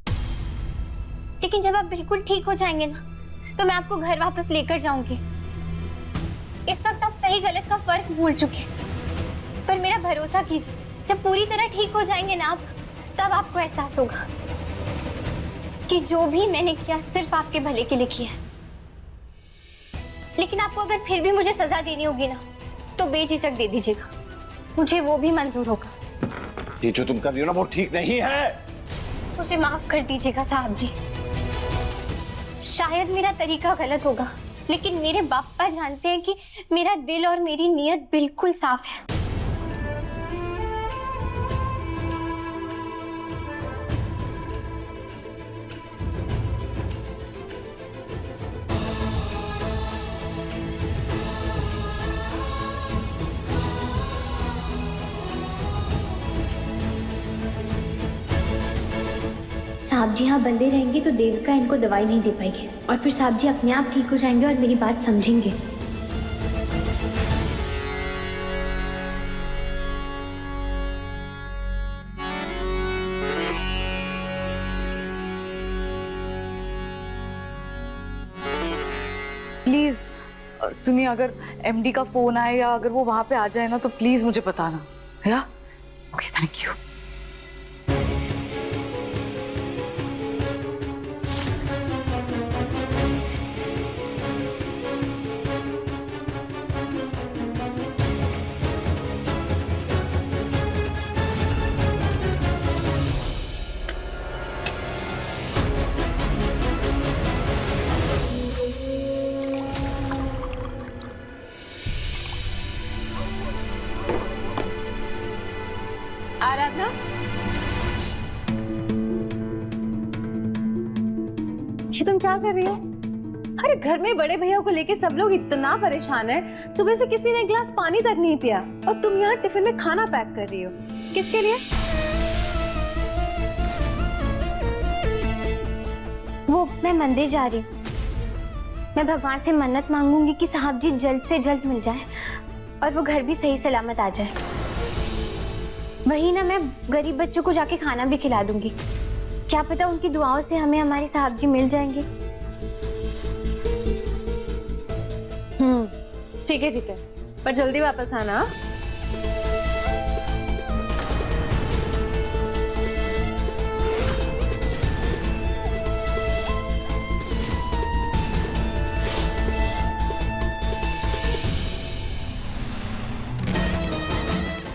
लेकिन जब आप बिल्कुल ठीक हो जाएंगे ना, तो मैं आपको घर वापस लेकर जाऊंगी। इस वक्त आप सही गलत का फर्क भूल चुके हैं, पर मेरा भरोसा कीजिए, जब पूरी तरह ठीक हो जाएंगे ना आप, तब आपको एहसास होगा कि जो भी मैंने किया सिर्फ आपके भले के लिए किया। लेकिन आपको अगर फिर भी मुझे सजा देनी होगी ना, तो बेझिझक दे दीजिएगा, मुझे वो भी मंजूर होगा। ये जो तुम कर रही हो ना, वो ठीक नहीं है। मुझे माफ कर दीजिएगा साहब जी, शायद मेरा तरीका गलत होगा, लेकिन मेरे बापा जानते हैं कि मेरा दिल और मेरी नीयत बिल्कुल साफ है। साहब जी यहाँ बंदे रहेंगे तो देविका इनको दवाई नहीं दे पाएगी, और फिर साहब जी अपने आप ठीक हो जाएंगे और मेरी बात समझेंगे। प्लीज सुनिए, अगर एमडी का फोन आए या अगर वो वहां पे आ जाए ना, तो प्लीज मुझे बताना, या? Okay, thank you. आराधना, क्या कर रही हो? अरे घर में बड़े भैया को लेके सब लोग इतना परेशान है, सुबह से किसी ने एक गिलास पानी तक नहीं पिया और तुम यहाँ टिफिन में खाना पैक कर रही हो। किसके लिए? वो मैं मंदिर जा रही हूँ। मैं भगवान से मन्नत मांगूंगी कि साहब जी जल्द से जल्द मिल जाए और वो घर भी सही सलामत आ जाए। वही ना, मैं गरीब बच्चों को जाके खाना भी खिला दूंगी। क्या पता उनकी दुआओं से हमें हमारे साहब जी मिल जाएंगे। ठीक है, पर जल्दी वापस आना।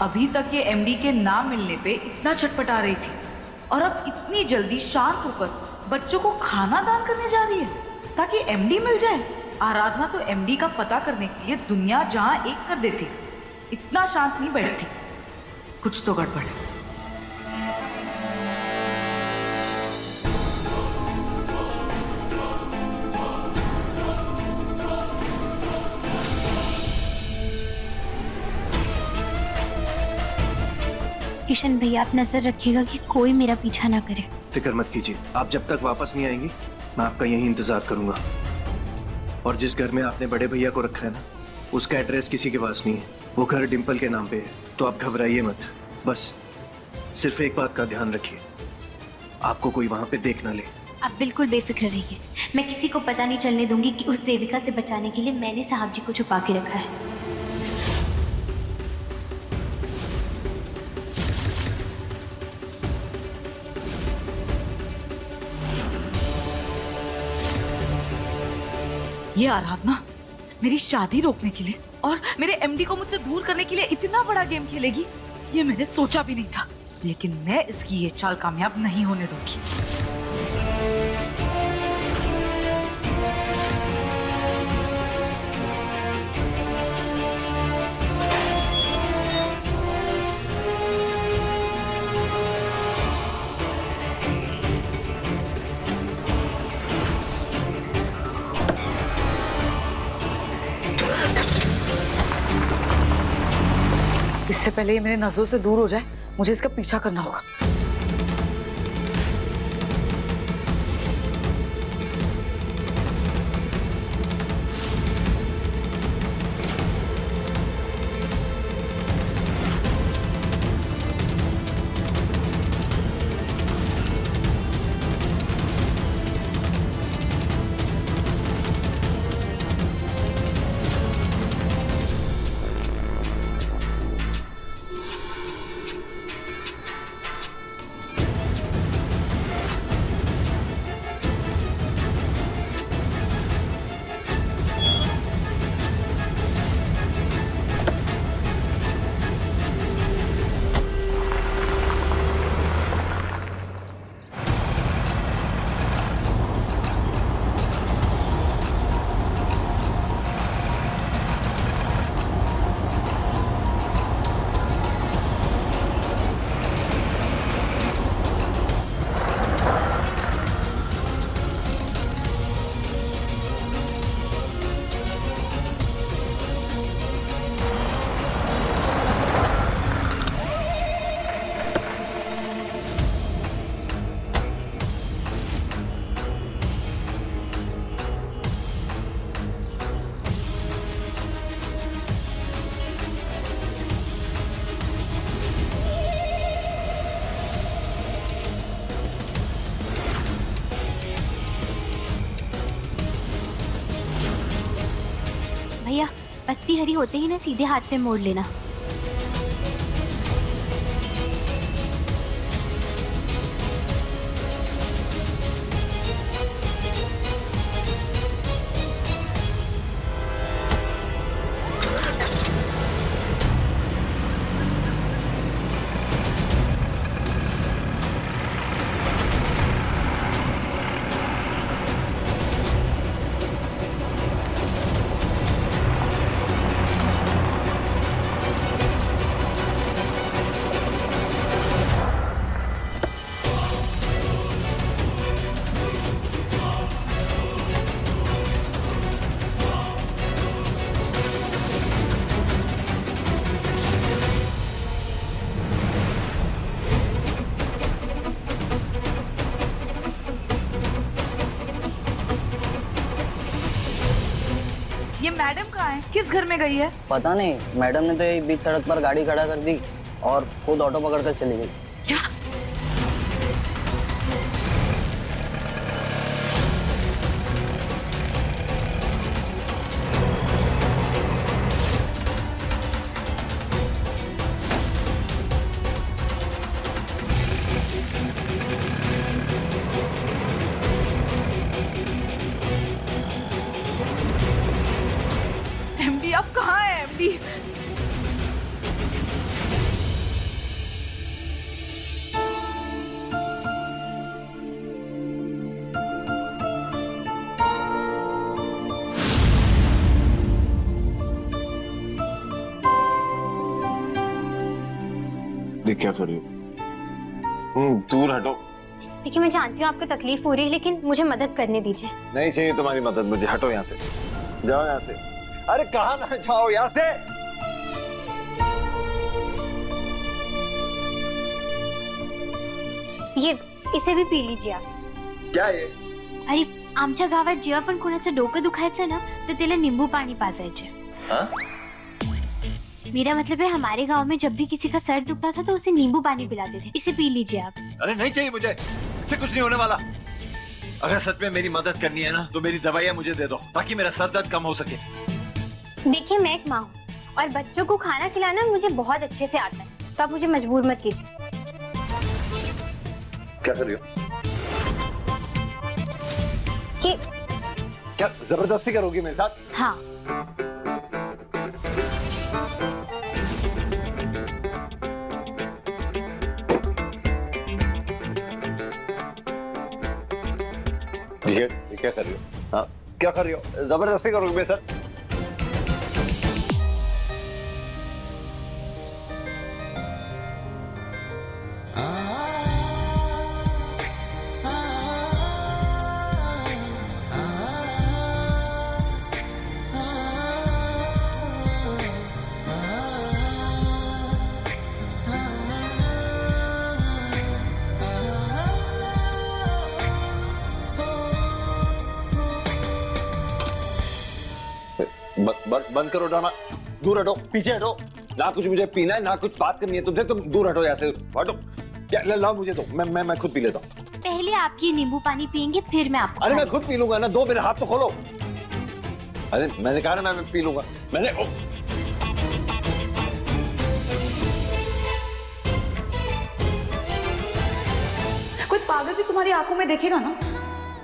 अभी तक ये एमडी के नाम मिलने पे इतना छटपटा रही थी और अब इतनी जल्दी शांत होकर बच्चों को खाना दान करने जा रही है ताकि एमडी मिल जाए। आराधना तो एमडी का पता करने के लिए दुनिया जहां एक कर देती, इतना शांत नहीं बैठती। कुछ तो गड़बड़ है। किशन भैया, आप नजर रखिएगा कि कोई मेरा पीछा ना करे। फिक्र मत कीजिए, आप जब तक वापस नहीं आएंगी मैं आपका यही इंतजार करूंगा। और जिस घर में आपने बड़े भैया को रखा है ना, उसका एड्रेस किसी के पास नहीं है। वो घर डिंपल के नाम पे है, तो आप घबराइए मत। बस सिर्फ एक बात का ध्यान रखिए, आपको कोई वहां पे देख ना ले। आप बिल्कुल बेफिक्र रहिए। मैं किसी को पता नहीं चलने दूंगी कि उस देविका से बचाने के लिए मैंने साहब जी को छुपा के रखा है। ये आराधना मेरी शादी रोकने के लिए और मेरे एमडी को मुझसे दूर करने के लिए इतना बड़ा गेम खेलेगी, ये मैंने सोचा भी नहीं था। लेकिन मैं इसकी ये चाल कामयाब नहीं होने दूंगी। इससे पहले ये मेरे नजरों से दूर हो जाए, मुझे इसका पीछा करना होगा। भैया, पत्ती हरी होते ही ना सीधे हाथ पे मोड़ लेना। कहाँ है? किस घर में गई है? पता नहीं, मैडम ने तो यही बीच सड़क पर गाड़ी खड़ा कर दी और खुद ऑटो पकड़कर चली गई। क्या? एमडी आप कहाँ है? एमडी देख क्या कर रही हो? दूर हटो। देखिए मैं जानती हूँ आपको तकलीफ हो रही है, लेकिन मुझे मदद करने दीजिए। नहीं चाहिए तुम्हारी मदद मुझे, हटो यहाँ से, जाओ यहाँ से। अरे कहाँ ना जाओ यहाँ से। ये इसे भी पी लीजिए आप। क्या ये? अरे आमच्या गावात जेव्हा पण कोणाचं डोकं दुखायचं ना, तर त्याला नींबू पाणी पाजायचे। हाँ? मेरा मतलब है हमारे गांव में जब भी किसी का सर दुखता था तो उसे नींबू पानी पिलाते थे। इसे पी लीजिए आप। अरे नहीं चाहिए मुझे, इससे कुछ नहीं होने वाला। अगर सच में मेरी मदद करनी है ना तो मेरी दवाइयाँ मुझे दे दो ताकि मेरा सर दर्द कम हो सके। देखिए मैं एक माँ हूँ और बच्चों को खाना खिलाना मुझे बहुत अच्छे से आता है, तो आप मुझे मजबूर मत कीजिए। क्या कर रही हो? कि क्या जबरदस्ती करोगी मेरे साथ? हाँ। ये क्या कर रही हो? हाँ क्या कर रही हो? जबरदस्ती करोगी मेरे साथ? बंद करो ड्रामा, दूर हटो, पीछे हटो। ना कुछ मुझे पीना है ना कुछ बात करनी है तुझे, तुम दूर हटो यहाँ से, हटो। क्या लाओ मुझे दो, मैं खुद पी लेता हूँ। पहले आप ये नींबू पानी पियेंगे फिर मैं आपको। अरे मैं खुद पी लूंगा ना, दो मेरे हाथ तो खोलो। अरे मैंने कहा ना मैं पी लूंगा। मैंने कोई पागल भी तुम्हारी आंखों में देखेगा ना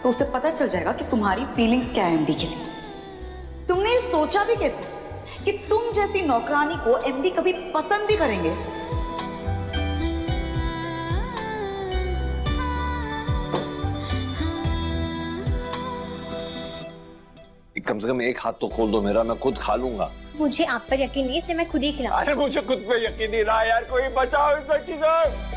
तो उसे पता चल जाएगा कि तुम्हारी फीलिंग्स क्या है एमडी के लिए। तुमने ये सोचा भी कैसे कि तुम जैसी नौकरानी को एमडी कभी पसंद भी करेंगे? कम से कम एक हाथ तो खोल दो मेरा, मैं खुद खा लूंगा। मुझे आप पर यकीन नहीं, इसलिए मैं खुद ही खिलाऊंगा। अरे मुझे खुद पे यकीन नहीं रहा यार, कोई बचाओ इस लड़की को।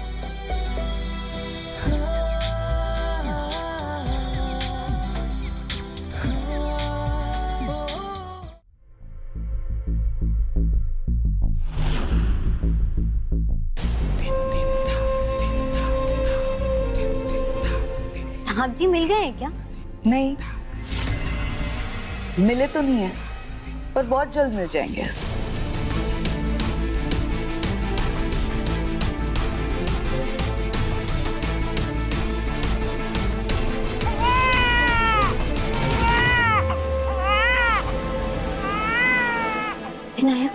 साहब जी मिल गए हैं क्या? नहीं मिले तो नहीं है, पर बहुत जल्द मिल जाएंगे। विनायक,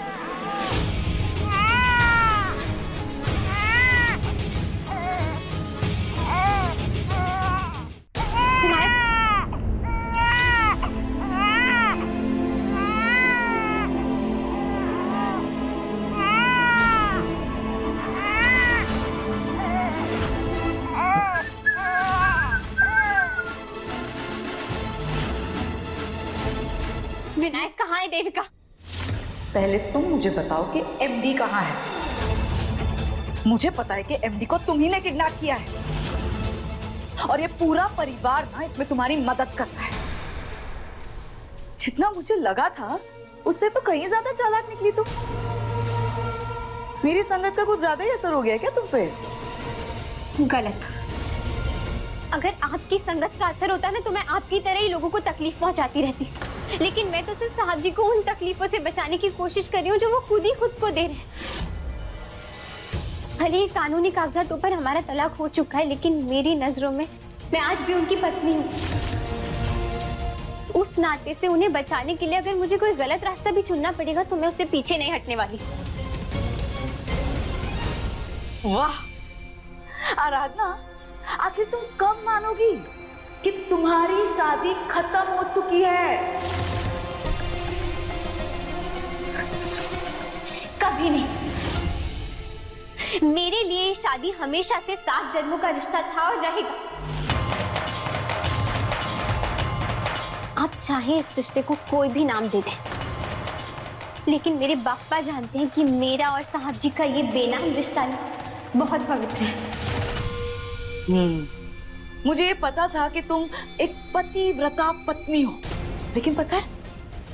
विनायक कहाँ है देविका? पहले तुम मुझे बताओ कि एमडी कहाँ है। मुझे पता है कि एमडी को तुम ही ने किडनैप किया है और ये पूरा परिवार ना इसमें तुम्हारी मदद करता है। जितना मुझे लगा था उससे तो कहीं ज्यादा चालाक निकली तुम। मेरी संगत का कुछ ज्यादा ही असर हो गया क्या तुम पे? गलत। अगर आपकी संगत का असर होता ना तो मैं आपकी तरह ही लोगों को तकलीफ पहुंचाती रहती। लेकिन मैं तो सिर्फ साहब जी को उन तकलीफों से बचाने की कोशिश कर रही हूँ जो वो खुद ही खुद को दे रहे हैं। भले ही कानूनी कागजातों पर हमारा तलाक हो चुका है, लेकिन मेरी नजरों में मैं आज भी उनकी पत्नी हूँ। उस नाते से उन्हें बचाने के लिए अगर मुझे कोई गलत रास्ता भी चुनना पड़ेगा तो मैं उससे पीछे नहीं हटने वाली। वाह आराधना, आखिर तुम कब मानोगी कि तुम्हारी शादी खत्म हो चुकी है? कभी नहीं। मेरे लिए ये शादी हमेशा से 7 जन्मों का रिश्ता था और रहेगा। आप चाहे इस रिश्ते को कोई भी नाम दे दें, लेकिन मेरे बापा जानते हैं कि मेरा और साहब जी का ये बेनाम रिश्ता बहुत पवित्र है। मुझे ये पता था कि तुम एक पतिव्रता पत्नी हो, लेकिन पता है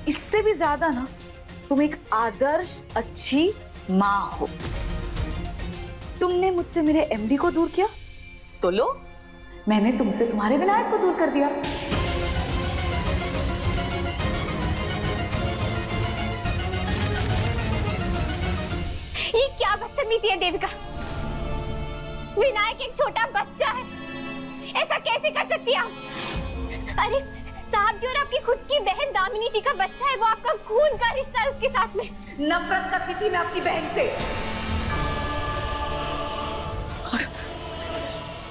इससे भी ज्यादा ना तुम एक आदर्श अच्छी माँ हो। तुमने मुझसे मेरे एमडी को दूर किया, तो लो मैंने तुमसे तुम्हारे विनायक को दूर कर दिया। ये क्या बदतमीजी है देविका? विनायक एक छोटा बच्चा है, ऐसा कैसे कर सकती हैं आप? अरे साहब जी और आपकी खुद की बहन दामिनी जी का बच्चा है, वो आपका खून का रिश्ता है उसके साथ में। नफरत करती थी मैं अपनी बहन से,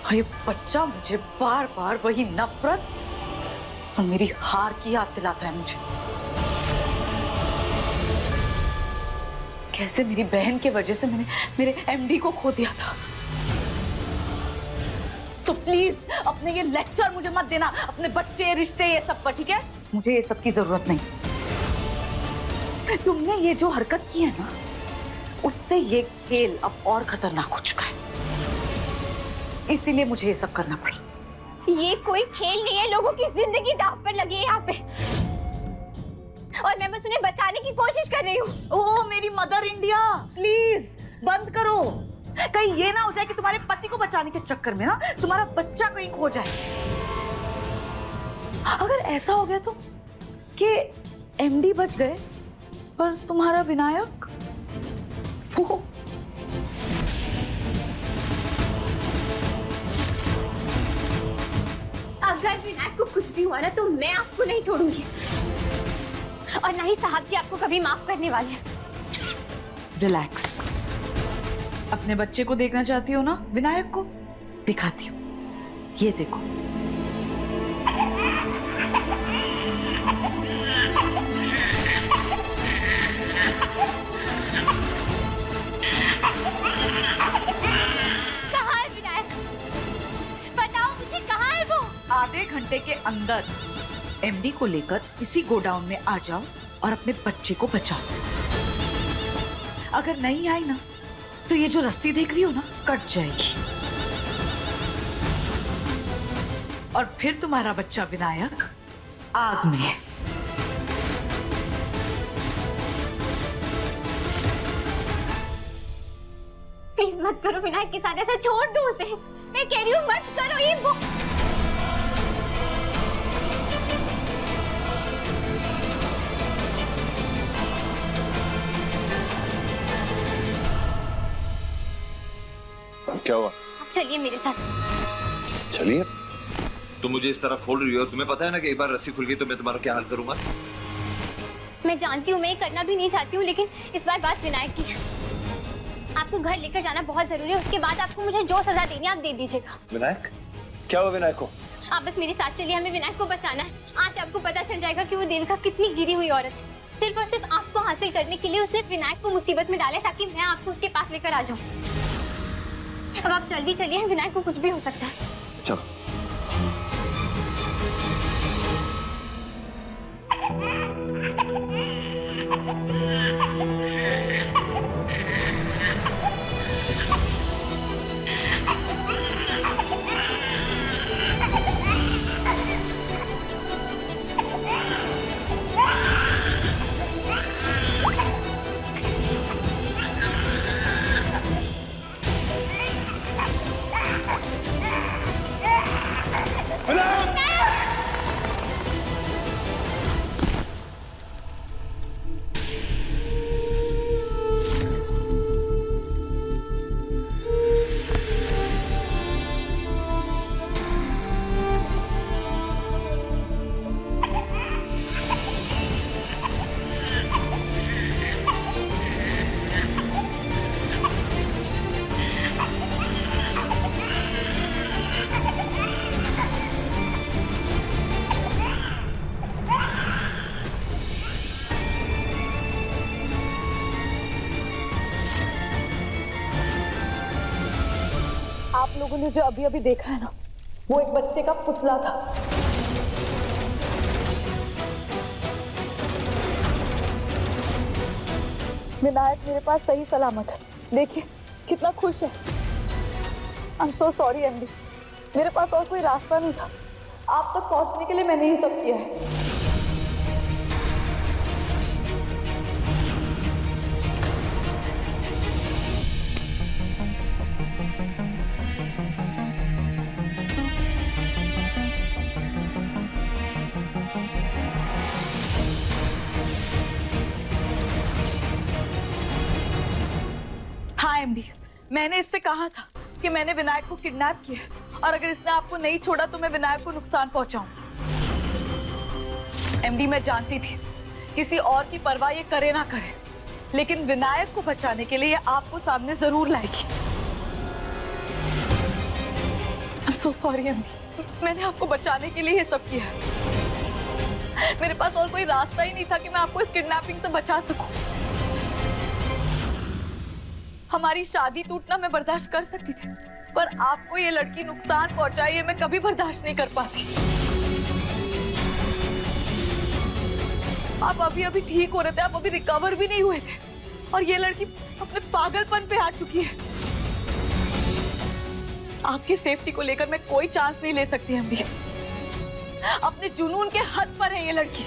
और ये बच्चा मुझे बार बार वही नफरत और मेरी हार की याद दिलाता है मुझे। कैसे मेरी बहन के वजह से मैंने मेरे एमडी को खो दिया था। तो प्लीज अपने ये लेक्चर मुझे मत देना, अपने बच्चे रिश्ते ये सब पर, ठीक है? मुझे ये सब की जरूरत नहीं। तुमने ये जो हरकत की है ना, उससे ये खेल अब और खतरनाक हो चुका है, इसीलिए मुझे ये सब करना पड़ा। ये कोई खेल नहीं है, लोगों की जिंदगी दांव पर लगी है यहाँ पे, और मैं बस उन्हें बचाने की कोशिश कर रही हूँ। ओह मेरी मदर इंडिया, प्लीज बंद करो। कहीं ये ना हो जाए कि तुम्हारे पति को बचाने के चक्कर में ना तुम्हारा बच्चा कहीं खो जाए। अगर ऐसा हो गया तो कि एमडी बच गए पर तुम्हारा विनायक वो अगर विनायक को कुछ भी हुआ ना तो मैं आपको नहीं छोड़ूंगी, और ना ही साहब जी आपको कभी माफ करने वाले हैं। रिलैक्स। अपने बच्चे को देखना चाहती हो ना, विनायक को दिखाती हूँ, ये देखो। कहाँ है विनायक? बताओ मुझे, कहाँ है वो? आधे घंटे के अंदर एमडी को लेकर इसी गोडाउन में आ जाओ और अपने बच्चे को बचाओ। अगर नहीं आई ना तो ये जो रस्सी देख रही हो ना, कट जाएगी और फिर तुम्हारा बच्चा विनायक आग में है। प्लीज मत करो विनायक के साथ ऐसा, छोड़ दो उसे। मैं कह रही हूँ मत करो ये क्या हुआ? चलिए मेरे साथ। चलिए। तुम मुझे इस तरह खोल रही हो, तुम्हें पता है ना कि एक बार रस्सी खुल गई तो मैं तुम्हारा क्या हाल करूंगा। मैं जानती हूँ, मैं ये करना भी नहीं चाहती हूँ, लेकिन इस बार बात विनायक की है। आपको घर लेकर जाना बहुत जरूरी है, उसके बाद आपको मुझे जो सजा देनी है आप दे दीजिएगा। विनायक? क्या हुआ विनायक को? आप बस मेरे साथ चलिए, हमें विनायक को बचाना है। आज आपको पता चल जाएगा कि वो देविका कितनी गिरी हुई औरत है। सिर्फ और सिर्फ आपको हासिल करने के लिए उसने विनायक को मुसीबत में डाला, ताकि मैं आपको उसके पास लेकर आ जाऊँ। अब आप जल्दी चलिए, विनायक को कुछ भी हो सकता है। चलो। लोगों ने जो अभी अभी देखा है ना, वो एक बच्चे का पुतला था। विनायक मेरे पास सही सलामत है, देखिए कितना खुश है। I am so sorry MD, मेरे पास और कोई रास्ता नहीं था। आप तक पहुंचने के लिए मैंने ये सब किया है। हाँ एमडी, मैंने इससे कहा था कि मैंने विनायक को किडनैप किया है और अगर इसने आपको नहीं छोड़ा तो मैं विनायक को नुकसान पहुंचाऊंगी। एमडी, मैं जानती थी किसी और की परवाह ये करे ना करे, लेकिन विनायक को बचाने के लिए ये आपको सामने जरूर लाएगी। I am so sorry MD, मैंने आपको बचाने के लिए ये सब किया है। मेरे पास और कोई रास्ता ही नहीं था कि मैं आपको इस किडनैपिंग से बचा सकूं। हमारी शादी टूटना मैं बर्दाश्त कर सकती थी, पर आपको ये लड़की नुकसान पहुंचाई ये मैं कभी बर्दाश्त नहीं कर पाती। आप अभी अभी ठीक हो रहे थे, आप अभी रिकवर भी नहीं हुए थे और ये लड़की अपने पागलपन पे आ चुकी है। आपकी सेफ्टी को लेकर मैं कोई चांस नहीं ले सकती एमडी। अपने जुनून के हद पर है ये लड़की।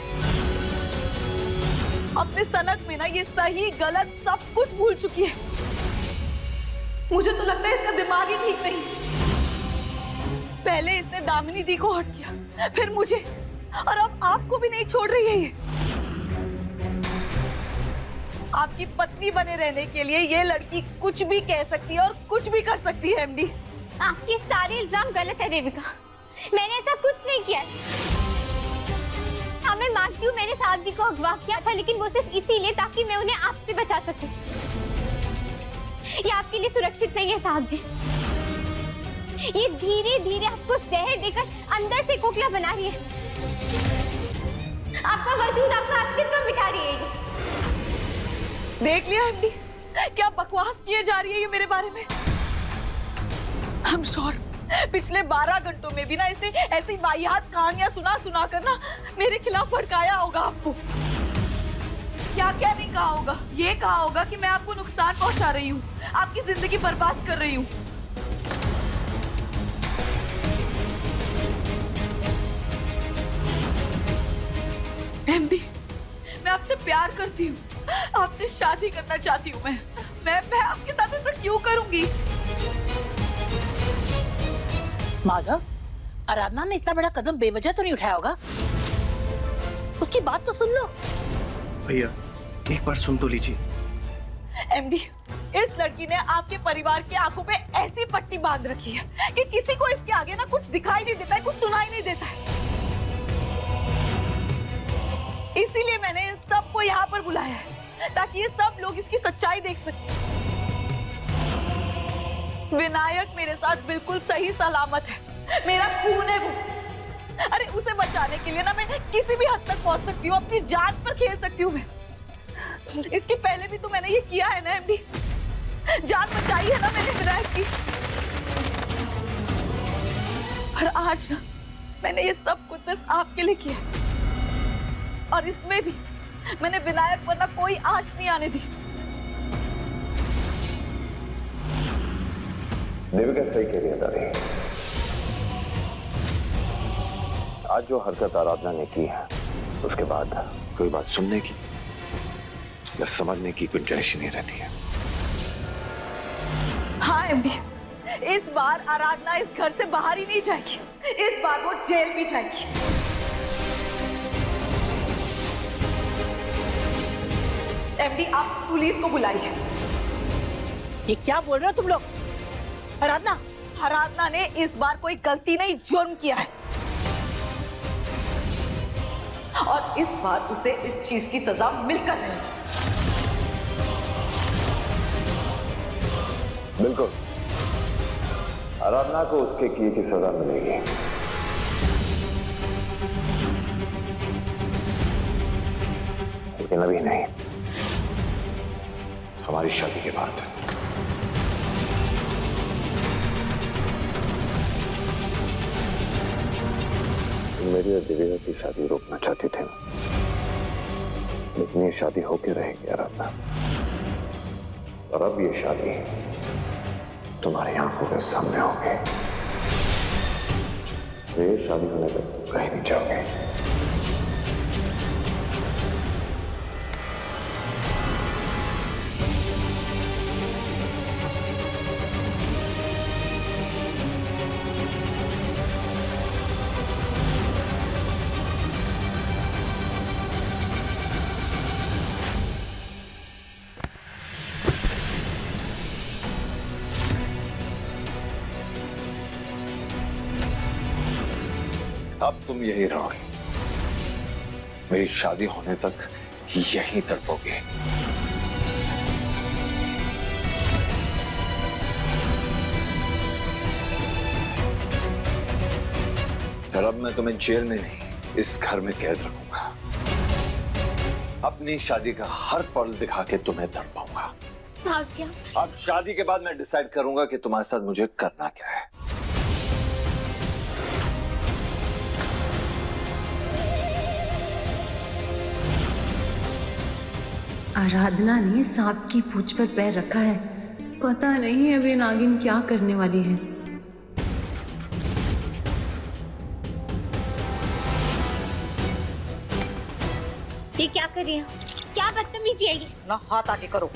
अपने सनक में ना ये सही गलत सब कुछ भूल चुकी है। मुझे तो लगता है इसका दिमाग ही ठीक नहीं। पहले इसने दामिनी दी को हर्ट किया, फिर मुझे, और अब आपको भी नहीं छोड़ रही है ये। आपकी पत्नी बने रहने के लिए ये लड़की कुछ भी कह सकती है और कुछ भी कर सकती है एमडी। आपके सारे इल्जाम गलत है देविका, मैंने ऐसा कुछ नहीं किया। हाँ, मैं मानती हूँ मैंने साहब जी को अगवा किया था, लेकिन वो सिर्फ इसीलिए ताकि मैं उन्हें आपसे बचा सकूं। ये आपके लिए सुरक्षित नहीं है साहब जी। ये धीरे धीरे आपको जहर देकर अंदर से खोखला बना रही है। आपका वजूद, आपका अस्तित्व मिटा रही है ये। देख लिया एमडी, क्या बकवास किए जा रही है ये मेरे बारे में। आई एम श्योर पिछले 12 घंटों में भी ना इसे ऐसी वाहियात कहानियां सुना कर ना मेरे खिलाफ भड़काया होगा आपको। क्या क्या नहीं कहा होगा, ये कहा होगा कि मैं आपको नुकसान पहुंचा रही हूँ, आपकी जिंदगी बर्बाद कर रही हूँ। एमडी, मैं आपसे प्यार करती हूँ, आपसे शादी करना चाहती हूँ। मैं आपके साथ ऐसा क्यों करूंगी? माधव, आराधना ने इतना बड़ा कदम बेवजह तो नहीं उठाया होगा? उसकी बात तो सुन लो। भैया एक बार सुन तो लीजिए। एमडी, इस लड़की ने आपके परिवार की आंखों पे ऐसी पट्टी बांध रखी है कि किसी को इसके आगे ना कुछ दिखाई नहीं देता है, कुछ सुनाई नहीं देता है। इसीलिए मैंने इन सबको यहाँ पर बुलाया है ताकि ये सब लोग इसकी सच्चाई देख सकें। विनायक मेरे साथ बिल्कुल सही सलामत है, मेरा खून है वो। अरे उसे बचाने के लिए ना मैं किसी भी हद तक पहुंच सकती हूँ, अपनी जान पर खेल सकती हूँ मैं। इसके पहले भी तो मैंने ये किया है ना एमडी, जान बचाई है ना मैंने विनायक की। पर आज ना मैंने ये सब कुछ सिर्फ आपके लिए किया, और इसमें भी मैंने विनायक पर ना कोई आंच नहीं आने दी। देविका सही कह रही है दादी। आज जो हरकत आराधना ने की है, उसके बाद कोई बात सुनने की या समझने की गुंजाइश ही नहीं रहती है। हाँ एमडी, इस बार आराधना इस घर से बाहर ही नहीं जाएगी, इस बार वो जेल भी जाएगी। एमडी, आप पुलिस को बुलाइए। ये क्या बोल रहे हो तुम लोग? आराधना ने इस बार कोई गलती नहीं, जुर्म किया है, और इस बार उसे इस चीज की सजा मिलकर रहेगी। बिल्कुल, आराधना को उसके किए की सजा मिलेगी। लेकिन अभी नहीं, हमारी शादी के बाद। मेरी और देविका की शादी रोकना चाहती थे, लेकिन ये शादी होके रहेगी आराधना। और अब ये शादी तुम्हारी आंखों के सामने होगी। ये शादी होने तक तुम कहीं नहीं जाओगे। अब तुम यही रहोगे, मेरी शादी होने तक यहीं तड़पोगे। और अब मैं तुम्हें जेल में नहीं, इस घर में कैद रखूंगा। अपनी शादी का हर पल दिखा के तुम्हें तड़पाऊंगा। साहब जी, अब शादी के बाद मैं डिसाइड करूंगा कि तुम्हारे साथ मुझे करना क्या है। आराधना ने सांप की पूंछ पर पैर रखा है। पता नहीं अब ये नागिन क्या करने वाली है। ये क्या कर रही है? क्या बदतमीजी है ये? ना हाथ आगे करो।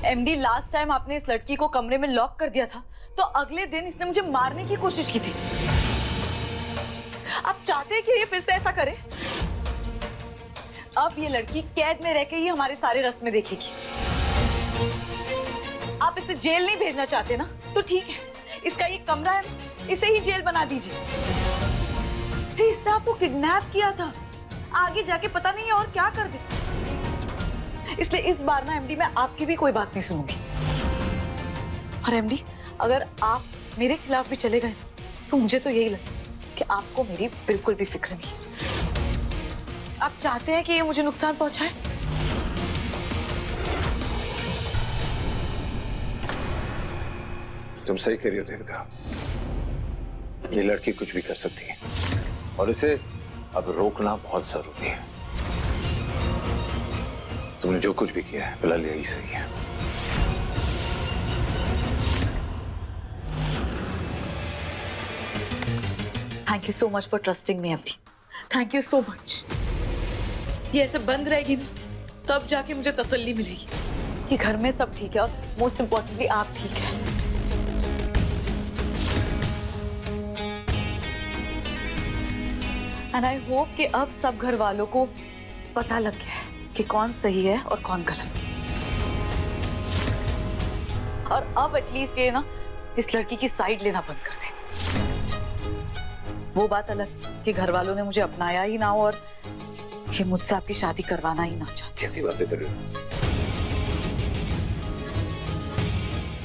एमडी, लास्ट टाइम आपने इस लड़की को कमरे में लॉक कर दिया था, तो अगले दिन इसने मुझे मारने की कोशिश की थी। आप चाहते हैं कि ये फिर से ऐसा करे? अब ये लड़की कैद में रह के ही हमारे सारे रस्में देखेगी। आप इसे जेल नहीं भेजना चाहते ना, तो ठीक है, इसका ये कमरा है, इसे ही जेल बना दीजिए। इसने आपको किडनैप किया था, आगे जाके पता नहीं और क्या कर दे। इसलिए इस बार ना एमडी, मैं आपकी भी कोई बात नहीं सुनूंगी। और एमडी, अगर आप मेरे खिलाफ भी चले गए तो मुझे तो यही लगता है कि आपको मेरी बिल्कुल भी फिक्र नहीं है। आप चाहते हैं कि ये मुझे नुकसान पहुंचाए? तुम सही कह रही हो देविका, ये लड़की कुछ भी कर सकती है और इसे अब रोकना बहुत जरूरी है। तुमने जो कुछ भी किया है फिलहाल यही सही है। Thank you so much for trusting me MD. Thank you so much. ये ऐसे बंद रहेगी ना, तब जाके मुझे तसल्ली मिलेगी कि घर में सब ठीक है और मोस्ट इम्पोर्टेंटली आप ठीक है। एंड आई होप कि अब सब घर वालों को पता लग गया है कि कौन सही है और कौन गलत। और अब एटलीस्ट ये ना इस लड़की की साइड लेना बंद कर दे। वो बात अलग कि घर वालों ने मुझे अपनाया ही ना हो और ये मुझसे आपकी शादी करवाना ही ना चाहते। ऐसी बातें कर रही हो?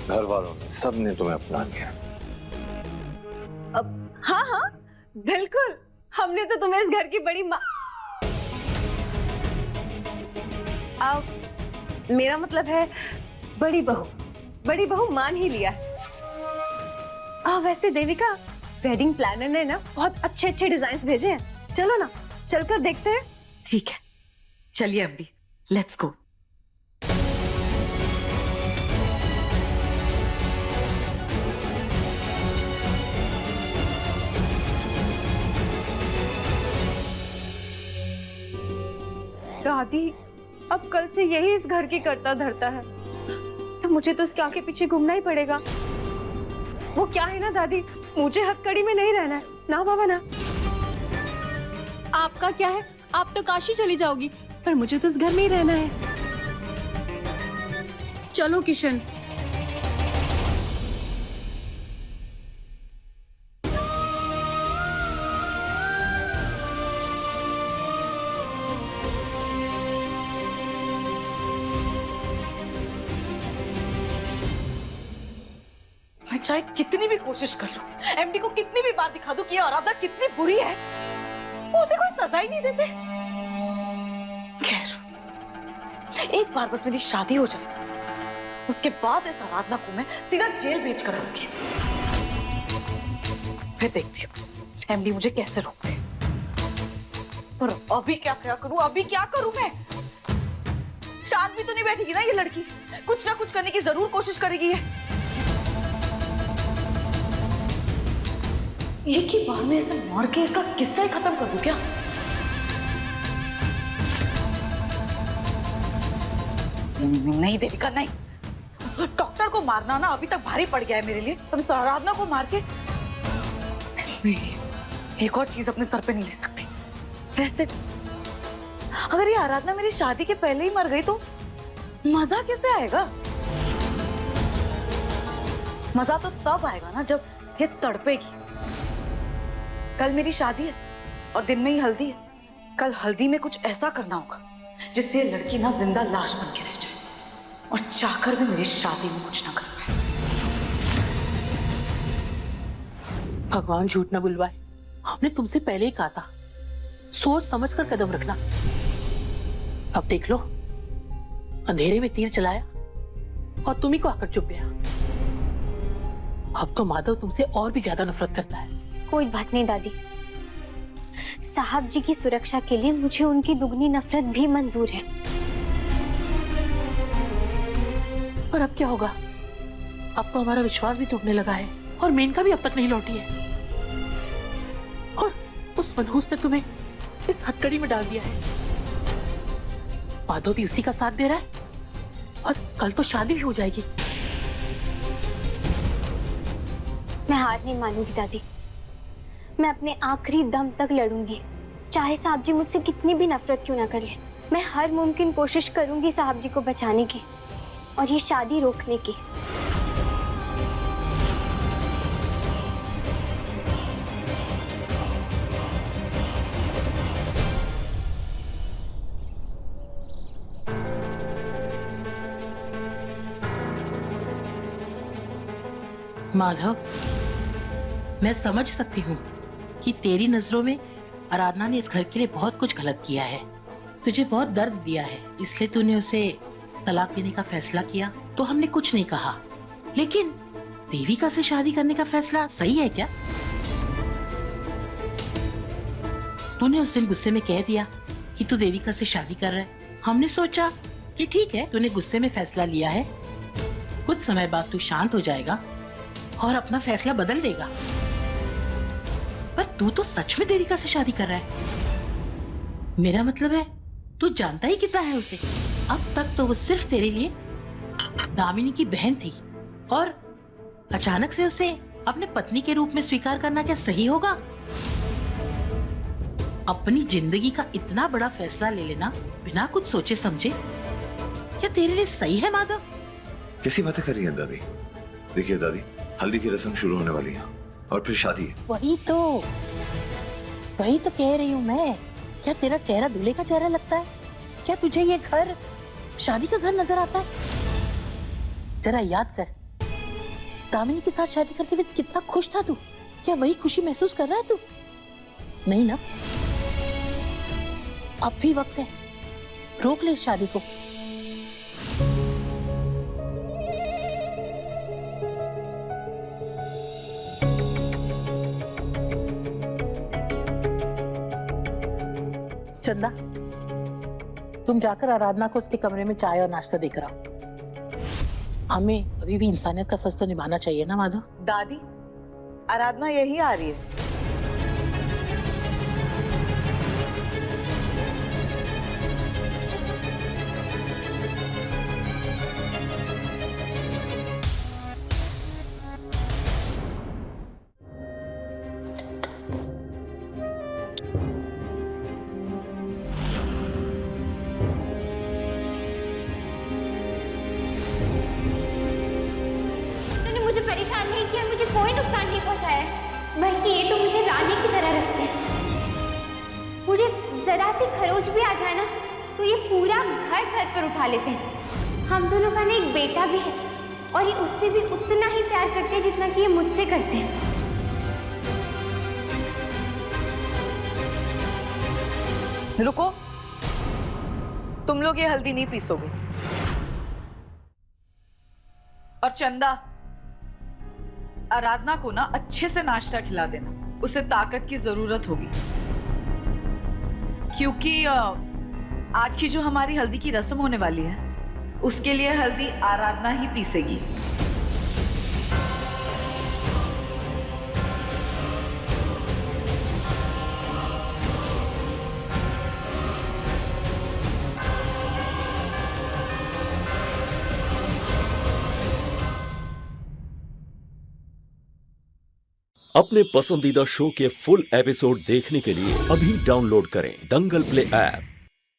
घर वालों ने, सबने तुम्हें अपना लिया। अब हाँ हाँ बिल्कुल, हमने तो तुम्हें इस घर की बड़ी माँ, मेरा मतलब है बड़ी बहू मान ही लिया है। वैसे देविका, वेडिंग प्लानर ने ना बहुत अच्छे अच्छे डिजाइन्स भेजे हैं, चलो ना चलकर देखते हैं। ठीक है, चलिए एमडी, लेट्स गो। दादी, अब कल से यही इस घर की करता धरता है, तो मुझे तो इसके आगे पीछे घूमना ही पड़ेगा। वो क्या है ना दादी, मुझे हथकड़ी में नहीं रहना है ना बाबा ना। आपका क्या है, आप तो काशी चली जाओगी, पर मुझे तो इस घर में ही रहना है। चलो किशन। चाहे कितनी भी कोशिश कर लूं, एमडी को कितनी भी बार दिखा दूं कि ये आराधना कितनी बुरी है, वो उसे कोई सजा ही नहीं देते। खैर, एक बार बस मेरी शादी हो जाए, उसके बाद इस आराधना को मैं सीधा जेल भेज कर दूंगी। फिर देखती हूँ एमडी मुझे कैसे रोकते। पर अभी क्या क्या करूं, अभी क्या करूं मैं? शांत भी तो नहीं बैठेगी ना ये लड़की, कुछ ना कुछ करने की जरूर कोशिश करेगी ये। एक ही बार में इसे मार के इसका किस्सा ही खत्म कर दूं क्या? नहीं देविका नहीं, उस डॉक्टर को मारना ना अभी तक भारी पड़ गया है मेरे लिए। अब इस आराधना को मार के एक और चीज अपने सर पे नहीं ले सकती। वैसे अगर ये आराधना मेरी शादी के पहले ही मर गई तो मजा कैसे आएगा? मजा तो तब आएगा ना जब ये तड़पेगी। कल मेरी शादी है और दिन में ही हल्दी है। कल हल्दी में कुछ ऐसा करना होगा जिससे ये लड़की ना जिंदा लाश बन के रह जाए और चाहकर भी मेरी शादी में कुछ ना कर पाए। भगवान झूठ ना बुलवाए, हमने तुमसे पहले ही कहा था सोच समझ कर कदम रखना। अब देख लो, अंधेरे में तीर चलाया और तुम ही को आकर चुप गया। अब तो माधव तुमसे और भी ज्यादा नफरत करता है। कोई बात नहीं दादी, साहब जी की सुरक्षा के लिए मुझे उनकी दुगनी नफरत भी मंजूर है। पर अब क्या होगा? अब तो हमारा विश्वास भी टूटने लगा है और मेनका भी अब तक नहीं लौटी है। और उस मनहूस ने तुम्हें इस हथकड़ी में डाल दिया है। माधव भी उसी का साथ दे रहा है और कल तो शादी भी हो जाएगी। मैं हार नहीं मानूंगी दादी, मैं अपने आखिरी दम तक लड़ूंगी, चाहे साहब जी मुझसे कितनी भी नफरत क्यों ना कर ले। मैं हर मुमकिन कोशिश करूंगी साहब जी को बचाने की और ये शादी रोकने की। माधव, मैं समझ सकती हूँ कि तेरी नजरों में आराधना ने इस घर के लिए बहुत कुछ गलत किया है, तुझे बहुत दर्द दिया है, इसलिए तूने उसे तलाक देने का फैसला किया। तो हमने कुछ नहीं कहा, लेकिन देविका से शादी करने का फैसला सही है क्या? तूने उस दिन गुस्से में कह दिया कि तू देविका से शादी कर रहा है। हमने सोचा कि ठीक है, तूने गुस्से में फैसला लिया है, कुछ समय बाद तू शांत हो जाएगा और अपना फैसला बदल देगा। पर तू तो सच में देविका से शादी कर रहा है। मेरा मतलब है तू जानता ही कितना है उसे। अब तक तो वो सिर्फ तेरे लिए दामिनी की बहन थी और अचानक से उसे अपने पत्नी के रूप में स्वीकार करना क्या सही होगा? अपनी जिंदगी का इतना बड़ा फैसला ले लेना बिना कुछ सोचे समझे क्या तेरे लिए सही है माधव? कैसी बातें कर रही हैं दादी? देखिए दादी, हल्दी की रस्म शुरू होने वाली है और फिर शादी है। वही तो कह रही हूँ मैं। क्या तेरा चेहरा दूल्हे का चेहरा लगता है? क्या तुझे ये घर शादी का घर नजर आता है? जरा याद कर, दामिनी के साथ शादी करते हुए कितना खुश था तू। क्या वही खुशी महसूस कर रहा है तू? नहीं ना? अब भी वक्त है, रोक ले इस शादी को। चंदा, तुम जाकर आराधना को उसके कमरे में चाय और नाश्ता देकर आओ। हमें अभी भी इंसानियत का फर्ज तो निभाना चाहिए ना माधव? दादी, आराधना यही आ रही है। मुझे परेशान नहीं किया, मुझे कोई नुकसान नहीं पहुंचाया है, बल्कि ये तो मुझे रानी की तरह रखते हैं। मुझे जरा सी खरोच भी आ जाए ना तो ये पूरा घर सर पर उठा लेते हैं। हम दोनों का ना एक बेटा भी है और ये उससे भी उतना ही प्यार करते हैं जितना कि ये मुझसे करते हैं। रुको, तुम लोग ये हल्दी नहीं पीसोगे। और चंदा, आराधना को ना अच्छे से नाश्ता खिला देना, उसे ताकत की जरूरत होगी, क्योंकि आज की जो हमारी हल्दी की रस्म होने वाली है उसके लिए हल्दी आराधना ही पीसेगी। अपने पसंदीदा शो के फुल एपिसोड देखने के लिए अभी डाउनलोड करें दंगल प्ले ऐप।